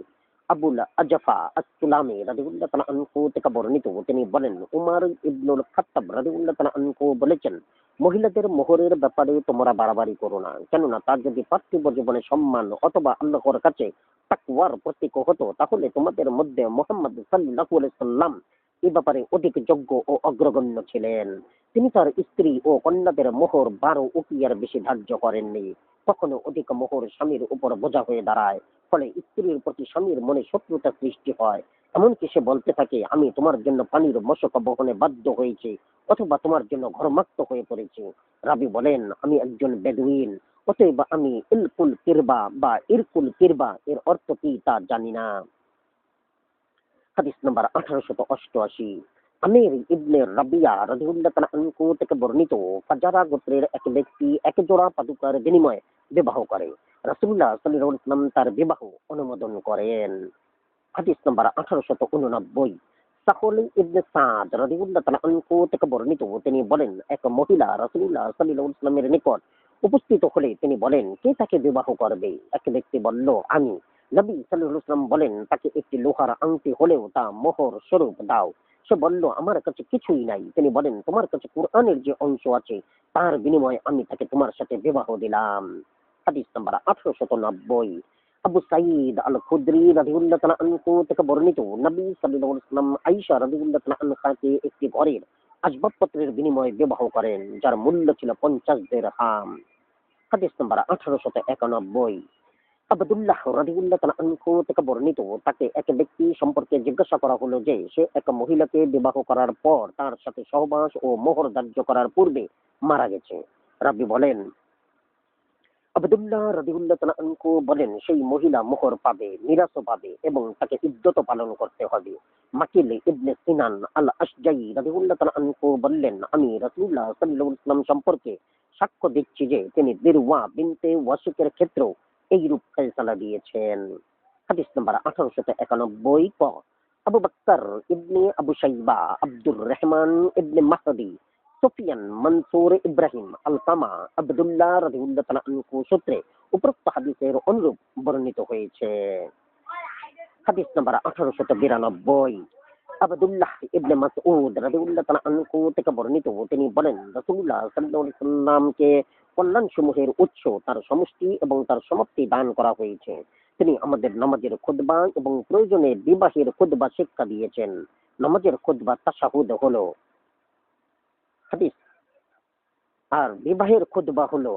আবুল আজফা আস-সুলামি রাদিয়াল্লাহু তাআলা আনহু থেকে বর্ণিত, তিনি বলেন উমর ইবনুল খাত্তাব রাদিয়াল্লাহু তাআলা আনহু বলেছেন মহিলাদের মোহরের ব্যাপারে তোমরা বাড়াবাড়ি করো না, কেননা তার যদি পার্থিব জীবনে সম্মান অথবা আল্লাহর কাছে তাকওয়ার প্রতীক হতো তাহলে তোমাদের মধ্যে মুহাম্মদ সাল্লাল্লাহু আলাইহি সাল্লাম এ ব্যাপারে অধিক যোগ্য ও অগ্রগণ্য ছিলেন। তিনি তার স্ত্রী ও কন্যাদের মোহর 12 উকিয়ার বেশি ধার্য করেননি। কখনো অধিক মোহর স্বামীর উপর বোঝা হয়ে দাঁড়ায়, ফলে স্ত্রীর প্রতি স্বামীর মনে শত্রুতা সৃষ্টি হয়। এমনকি সে বলতে থাকে আমি তোমার জন্য পানির মশক বহনে বাধ্য হয়েছি অথবা তোমার জন্য ঘরমাক্ত হয়ে পড়েছি। রাবী বলেন আমি একজন বেদুইন, অতএব আমি ইলকুল কিরবা বা ইরকুল কিরবা এর অর্থ কি তা জানি না। হাদিস নাম্বার 1888। আমির ইবনে রাবিয়া রাদিয়াল্লাহু তাআলা আনহু থেকে বর্ণিত ফাজারা গোত্রের এক ব্যক্তি এক জোড়া পাদুকার বিনিময়ে বিবাহ করে। রাসূলুল্লাহ সাল্লাল্লাহু আলাইহি ওয়াসাল্লাম তার বিবাহ অনুমোদন করেন। হাদিস নাম্বার 1889। সাহল ইবনে সাদ রাদিয়াল্লাহু তাআলা আনহু থেকে বর্ণিত, তিনি বলেন এক মহিলা রাসূলুল্লাহ সাল্লাল্লাহু আলাইহি ওয়াসাল্লামের নিকট উপস্থিত হলে তিনি বলেন কে তাকে বিবাহ করবে? এক ব্যক্তি বলল আমি। নবী সাল্লাল্লাহু আলাইহি ওয়াসাল্লাম বলেন তাকে একটি লোহার আংটি হলেও তা মোহর স্বরূপ দাও। সে বলল আমার কাছে কিছুই নাই। তিনি বলেন তোমার কাছে কুরআনের যে অংশ আছে তার বিনিময়ে আমি তাকে তোমার সাথে বিবাহ দিলাম। হাদিস নাম্বার 1890। আবু সাঈদ আল খুদরি রাদিয়াল্লাহু তাআলা আনহু থেকে বর্ণিত নবী সাল্লাল্লাহু আলাইহি ওয়াসাল্লাম আয়েশা রাদিয়াল্লাহু তাআলা আনহাকে একটি ঘরের আসবাবপত্রের বিনিময়ে বিবাহ করেন যার মূল্য ছিল 50 দিরহাম। হাদিস নাম্বার 1891। আব্দুল্লাহ রাদিয়াল্লাহু তাআলা আনহু থেকে বর্ণিত তাকে এক ব্যক্তি সম্পর্কে জিজ্ঞাসা করা হলো যে সে এক মহিলাকে বিবাহ করার পর তার সাথে সহবাস ও মোহর ধার্য করার পূর্বে মারা গেছে। রাবী বলেন আব্দুল্লাহ রাদিয়াল্লাহু তাআলা আনহু বলেন সেই মহিলা মোহর পাবে, মিরাসও পাবে এবং তাকে ইদ্যত পালন করতে হবে। মাকিল ইবনে সিনান আল আশজাই রাদিয়াল্লাহু তাআলা আনহু বললেন আমি রাসূলুল্লাহ সাল্লাল্লাহু আলাইহি ওয়াসাল্লাম সম্পর্কে সাক্ষ্য দিচ্ছি যে তিনি বিরওয়া বিনতে ওয়াশিকের ক্ষেত্রেও এইরূপ ফয়সালা দিয়েছেন। হাদিস নাম্বার 1891। ক আবু বকর ইবনে আবু শাইবা আব্দুর রহমান ইবনে মাহদি সুফিয়ান মনসুর ইব্রাহিম আলকামা আব্দুল্লাহ রাদিয়াল্লাহু তাআলা আনহু সূত্রে উপরোক্ত হাদিসের অনুরূপ বর্ণিত হয়েছে। হাদিস নাম্বার 1892। আব্দুল্লাহ ইবনে মাসউদ রাদিয়াল্লাহু তাআলা আনহু থেকে বর্ণিত তিনি বলেন রাসূলুল্লাহ সাল্লাল্লাহু আলাইহি ওয়াসাল্লামকে কল্যাণ সমূহের উৎস, তার সমষ্টি এবং তার সমাপ্তি দান করা হয়েছে। তিনি আমাদের নামাজের খুতবা এবং প্রয়োজনে বিবাহের খুতবা শিক্ষা দিয়েছেন। নামাজের খুতবা তাশাহুদ হলো হাদিস, আর বিবাহের খুতবা হলো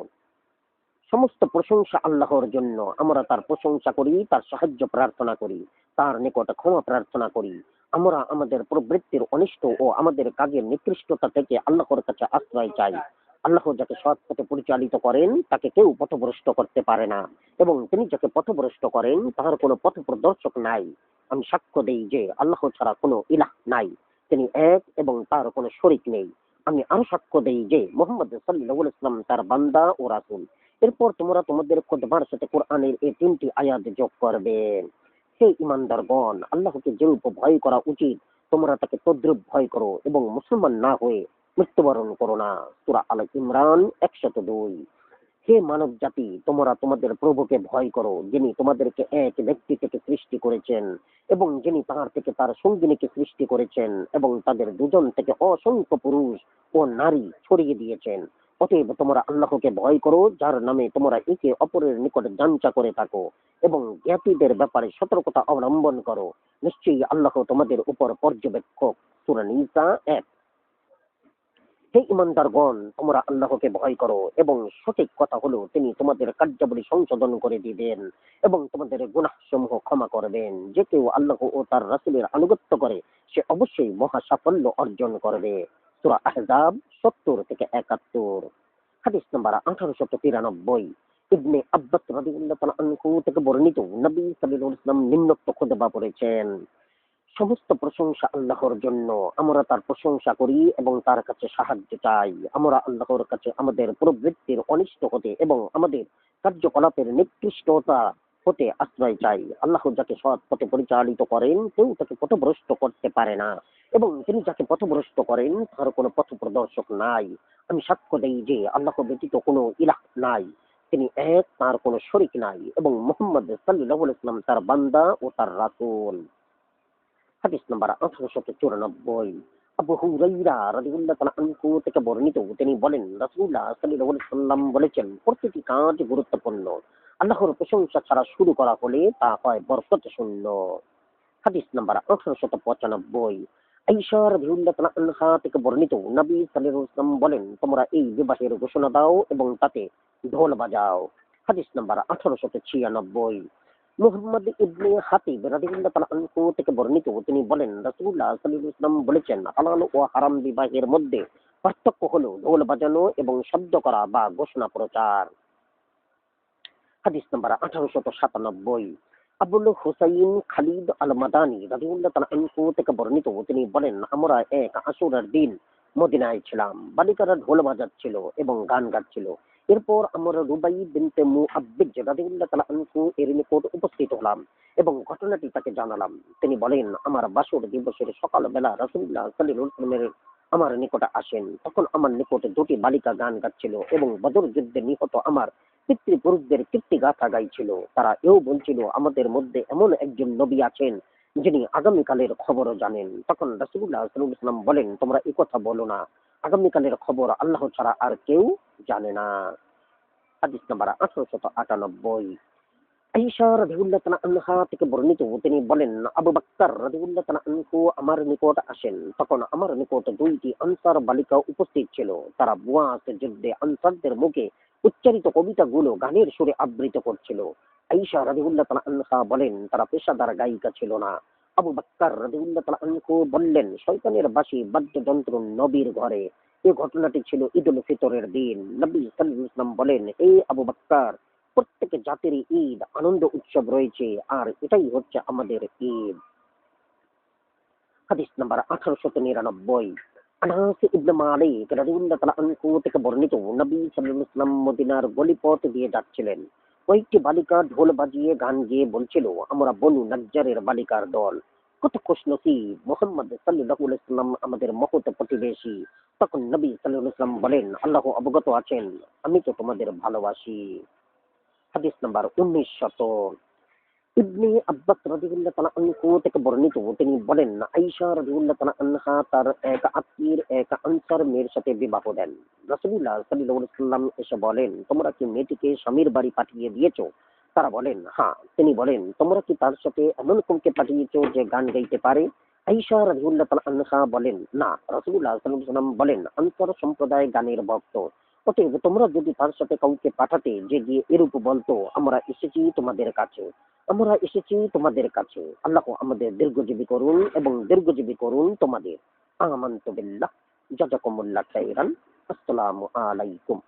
সমস্ত প্রশংসা আল্লাহর জন্য। আমরা তার প্রশংসা করি, তার সাহায্য প্রার্থনা করি, তার নিকট ক্ষমা প্রার্থনা করি। আমরা আমাদের প্রবৃত্তির অনিষ্ট ও আমাদের কাজের নিকৃষ্টতা থেকে আল্লাহর কাছে আশ্রয় চাই। আল্লাহ যাকে সৎ পথে পরিচালিত করেন তাকে কেউ পথভ্রষ্ট করতে পারে না, এবং তিনি যাকে পথভ্রষ্ট করেন তাহার কোনো পথ প্রদর্শক নাই। আমি সাক্ষ্য দেই যে আল্লাহ ছাড়া কোনো ইলাহ নাই, তিনি এক এবং তার কোনো শরিক নেই। আমি আরো সাক্ষ্য দেই যে মুহাম্মদ সাল্লাল্লাহু আলাইহি ওয়াসাল্লাম তার বান্দা ও রাসূল। এরপর তোমরা তোমাদের খুতবার সাথে কোরআনের এই ৩টি আয়াত যোগ করবে। হে ঈমানদারগণ, আল্লাহকে যেরূপ ভয় করা উচিত তোমরা তাকে তদ্রূপ ভয় করো, এবং মুসলমান না হয়ে মৃত্যুবরণ করো না। সূরা আল ইমরান ১০২। হে মানব জাতি, তোমরা তোমাদের প্রভুকে ভয় করো, যিনি তোমাদেরকে এক ব্যক্তি থেকে সৃষ্টি করেছেন এবং যিনি তাহার থেকে তার সঙ্গিনীকে সৃষ্টি করেছেন এবং তাদের দুজন থেকে অসংখ্য পুরুষ ও নারী ছড়িয়ে দিয়েছেন। অতএব তোমরা আল্লাহকে ভয় করো, যার নামে তোমরা একে অপরের নিকট যাঞ্চা করে থাকো, এবং জ্ঞাতীদের ব্যাপারে সতর্কতা অবলম্বন করো। নিশ্চয়ই আল্লাহ তোমাদের উপর পর্যবেক্ষক। সূরা নিসা ১। হে ইমানদারগণ, তোমরা আল্লাহকে ভয় করো, এবং সঠিক কথা হলো তিনি তোমাদের কার্যাবলী সংশোধন করে দিবেন এবং তোমাদের গুনাহ সমূহ ক্ষমা করবেন। যে কেউ আল্লাহ ও তার রাসূলের আনুগত্য করে সে অবশ্যই মহা সাফল্য অর্জন করবে। সূরা আহজাব ৭০-৭১। হাদিস নাম্বার ১৮৯৩। ইবনে আব্বাস রাদিয়াল্লাহু তাআলা আনহু থেকে বর্ণিত, নবী সাল্লাল্লাহু আলাইহি ওয়াসাল্লাম নিম্নোক্ত খুতবা পড়েছেন। সমস্ত প্রশংসা আল্লাহর জন্য। আমরা তার প্রশংসা করি এবং তার কাছে সাহায্য চাই। আমরা আল্লাহর কাছে আমাদের প্রবৃত্তির অনিষ্ট হতে এবং আমাদের কার্যকলাপের নিকৃষ্টতা হতে আশ্রয় চাই। আল্লাহ যাকে সৎ পথে পরিচালিত করেন কেউ তাকে পথভ্রষ্ট করতে পারে না, এবং তিনি যাকে পথভ্রষ্ট করেন তার কোনো পথ প্রদর্শক নাই। আমি সাক্ষ্য দেই যে আল্লাহ ব্যতীত কোনো ইলাহ নাই, তিনি এক, তার কোনো শরিক নাই, এবং মুহাম্মদ সাল্লাল্লাহু আলাইহি ওয়াসাল্লাম তার বান্দা ও তার রাসূল। হাদিস নাম্বার ১৮৯৪। আবু হুরায়রা রাদিয়াল্লাহু তাআলা আনহু থেকে বর্ণিত, তিনি বলেন রাসূলুল্লাহ সাল্লাল্লাহু আলাইহি ওয়াসাল্লাম বলেছেন, প্রতিটি কাজ গুরুত্বপূর্ণ। আল্লাহর প্রশংসা ছাড়া শুরু করা হলে তা হয় বরকত শূন্য। হাদিস নাম্বার ১৮৯৫। আয়েশা রাদিয়াল্লাহু তাআলা আনহা থেকে বর্ণিত, নবী সাল্লাল্লাহু আলাইহি ওয়াসাল্লাম বলেন, তোমরা এই বিবাহের ঘোষণা দাও এবং তাতে ঢোল বাজাও। হাদিস নাম্বার ১৮৯৬। মুহাম্মদ ইবনে হাতিব রাদিয়াল্লাহু তাআলা আনহু থেকে বর্ণিত, তিনি বলেন রাসূলুল্লাহ সাল্লাল্লাহু আলাইহি ওয়াসাল্লাম বলেছেন, হালাল ও হারাম বিবাহের মধ্যে পার্থক্য হলো ঢোল বাজানো এবং শব্দ করা বা ঘোষণা প্রচার। হাদিস নাম্বার ১৮৯৭। আবুল হুসাইন খালিদ আল মাদানী রাদিয়াল্লাহু তাআলা আনহু থেকে বর্ণিত, তিনি বলেন, আমরা এক আশুরার দিন মদিনায় ছিলাম। বালিকারা ঢোল বাজাচ্ছিল এবং গান গাচ্ছিল। এরপর আমরা রুবাই বিনতে মুআব্বিজ রাদিয়াল্লাহু তাআলা আনহু এর নিকট উপস্থিত হলাম এবং ঘটনাটি তাকে জানালাম। তিনি বলেন, আমার বাসর দিবসের সকালবেলা রাসূলুল্লাহ সাল্লাল্লাহু আলাইহি ওয়াসাল্লামের আমার নিকটে আসেন। তখন আমার নিকটে দুটি বালিকা গান গাচ্ছিল এবং বদর যুদ্ধে নিহত আমার পিতৃপুরুষদের কীর্তিগাথা গাইছিল। তারা এও বলছিল, আমাদের মধ্যে এমন একজন নবী আছেন যিনি আগামীকালের খবরও জানেন। তখন রাসূলুল্লাহ সাল্লাল্লাহু আলাইহি ওয়াসাল্লাম বলেন, তোমরা এই কথা বলো না, আগামীকালের খবর আল্লাহ ছাড়া আর কেউ জানে না। হাদিস নাম্বার ১৮৯৮। আয়েশা রাদিয়াল্লাহু তাআলা আনহা থেকে বর্ণিত, তিনি বলেন, আবু বকর রাদিয়াল্লাহু তাআলা আনহু আমার নিকট আসেন। তখন আমার নিকট দুইটি আনসার বালিকা উপস্থিত ছিল। তারা বুয়াস যুদ্ধে আনসারদের মুখে উচ্চারিত কবিতাগুলো গানের সুরে আবৃত করছিল। আয়েশা রাদিয়াল্লাহু তাআলা আনহা বলেন, তারা পেশাদার গায়িকা ছিল না। আবু বকর রাদিয়াল্লাহু তাআলা আনহু বললেন, শয়তানের বাঁশি বাদ্যযন্ত্র নবীর ঘরে। এই ঘটনাটি ছিল ঈদুল ফিতরের দিন। নবী সাল্লাল্লাহু আলাইহি ওয়াসাল্লাম বলেন, হে আবু বকর, প্রত্যেক জাতির ঈদ আনন্দ উৎসব রয়েছে, আর এটাই হচ্ছে আমাদের ঈদ। হাদিস নাম্বার ১৮৯৯। আনাস ইবনে মালিক রাদিয়াল্লাহু তাআলা আনহু থেকে বর্ণিত, নবী সাল্লাল্লাহু আলাইহি ওয়াসাল্লাম মদিনার গলিপথ দিয়ে যাচ্ছিলেন। কয়েকটি বালিকা ঢোল বাজিয়ে গান গেয়ে বলছিল, আমরা বনু নাজ্জারের বালিকার দল। কত খুশনসিব, মুহাম্মদ সাল্লাল্লাহু আলাইহি ওয়াসাল্লাম আমাদের মহৎ প্রতিবেশী। তখন নবী সাল্লাল্লাহু আলাইহি ওয়াসাল্লাম বলেন, আল্লাহ অবগত আছেন, আমি তো তোমাদের ভালোবাসি। হাদিস নাম্বার ১৯০০। ইবনে আব্বাস রাদিয়াল্লাহু তাআলা আনহু থেকে বর্ণিত, তিনি বলেন, আয়েশা রাদিয়াল্লাহু তাআলা আনহা তার এক আত্মীয়ের এক আনসার মেয়ের সাথে বিবাহ দেন। রাসূলুল্লাহ সাল্লাল্লাহু আলাইহি ওয়াসাল্লাম এসে বলেন, তোমরা কি মেয়েটিকে স্বামীর বাড়ি পাঠিয়ে দিয়েছো? তারা বলেন, হ্যাঁ। তিনি বলেন, তোমরা কি তার সাথে এমন কাউকে পাঠিয়েছো যে গান গাইতে পারে? আয়েশা রাদিয়াল্লাহু তাআলা আনহা বলেন, না। রাসূলুল্লাহ সাল্লাল্লাহু আলাইহি ওয়াসাল্লাম বলেন, আনসার সম্প্রদায় গানের ভক্ত। অতএব তোমরা যদি তার সাথে কাউকে পাঠাতে যে গিয়ে এরূপ বলতো, আমরা এসেছি তোমাদের কাছে, আমরা এসেছি তোমাদের কাছে, আল্লাহ আমাদের দীর্ঘজীবী করুন এবং দীর্ঘজীবী করুন তোমাদের। আমানতু বিল্লাহ। জাযাকুমুল্লাহ খাইরান। আসসালামু আলাইকুম।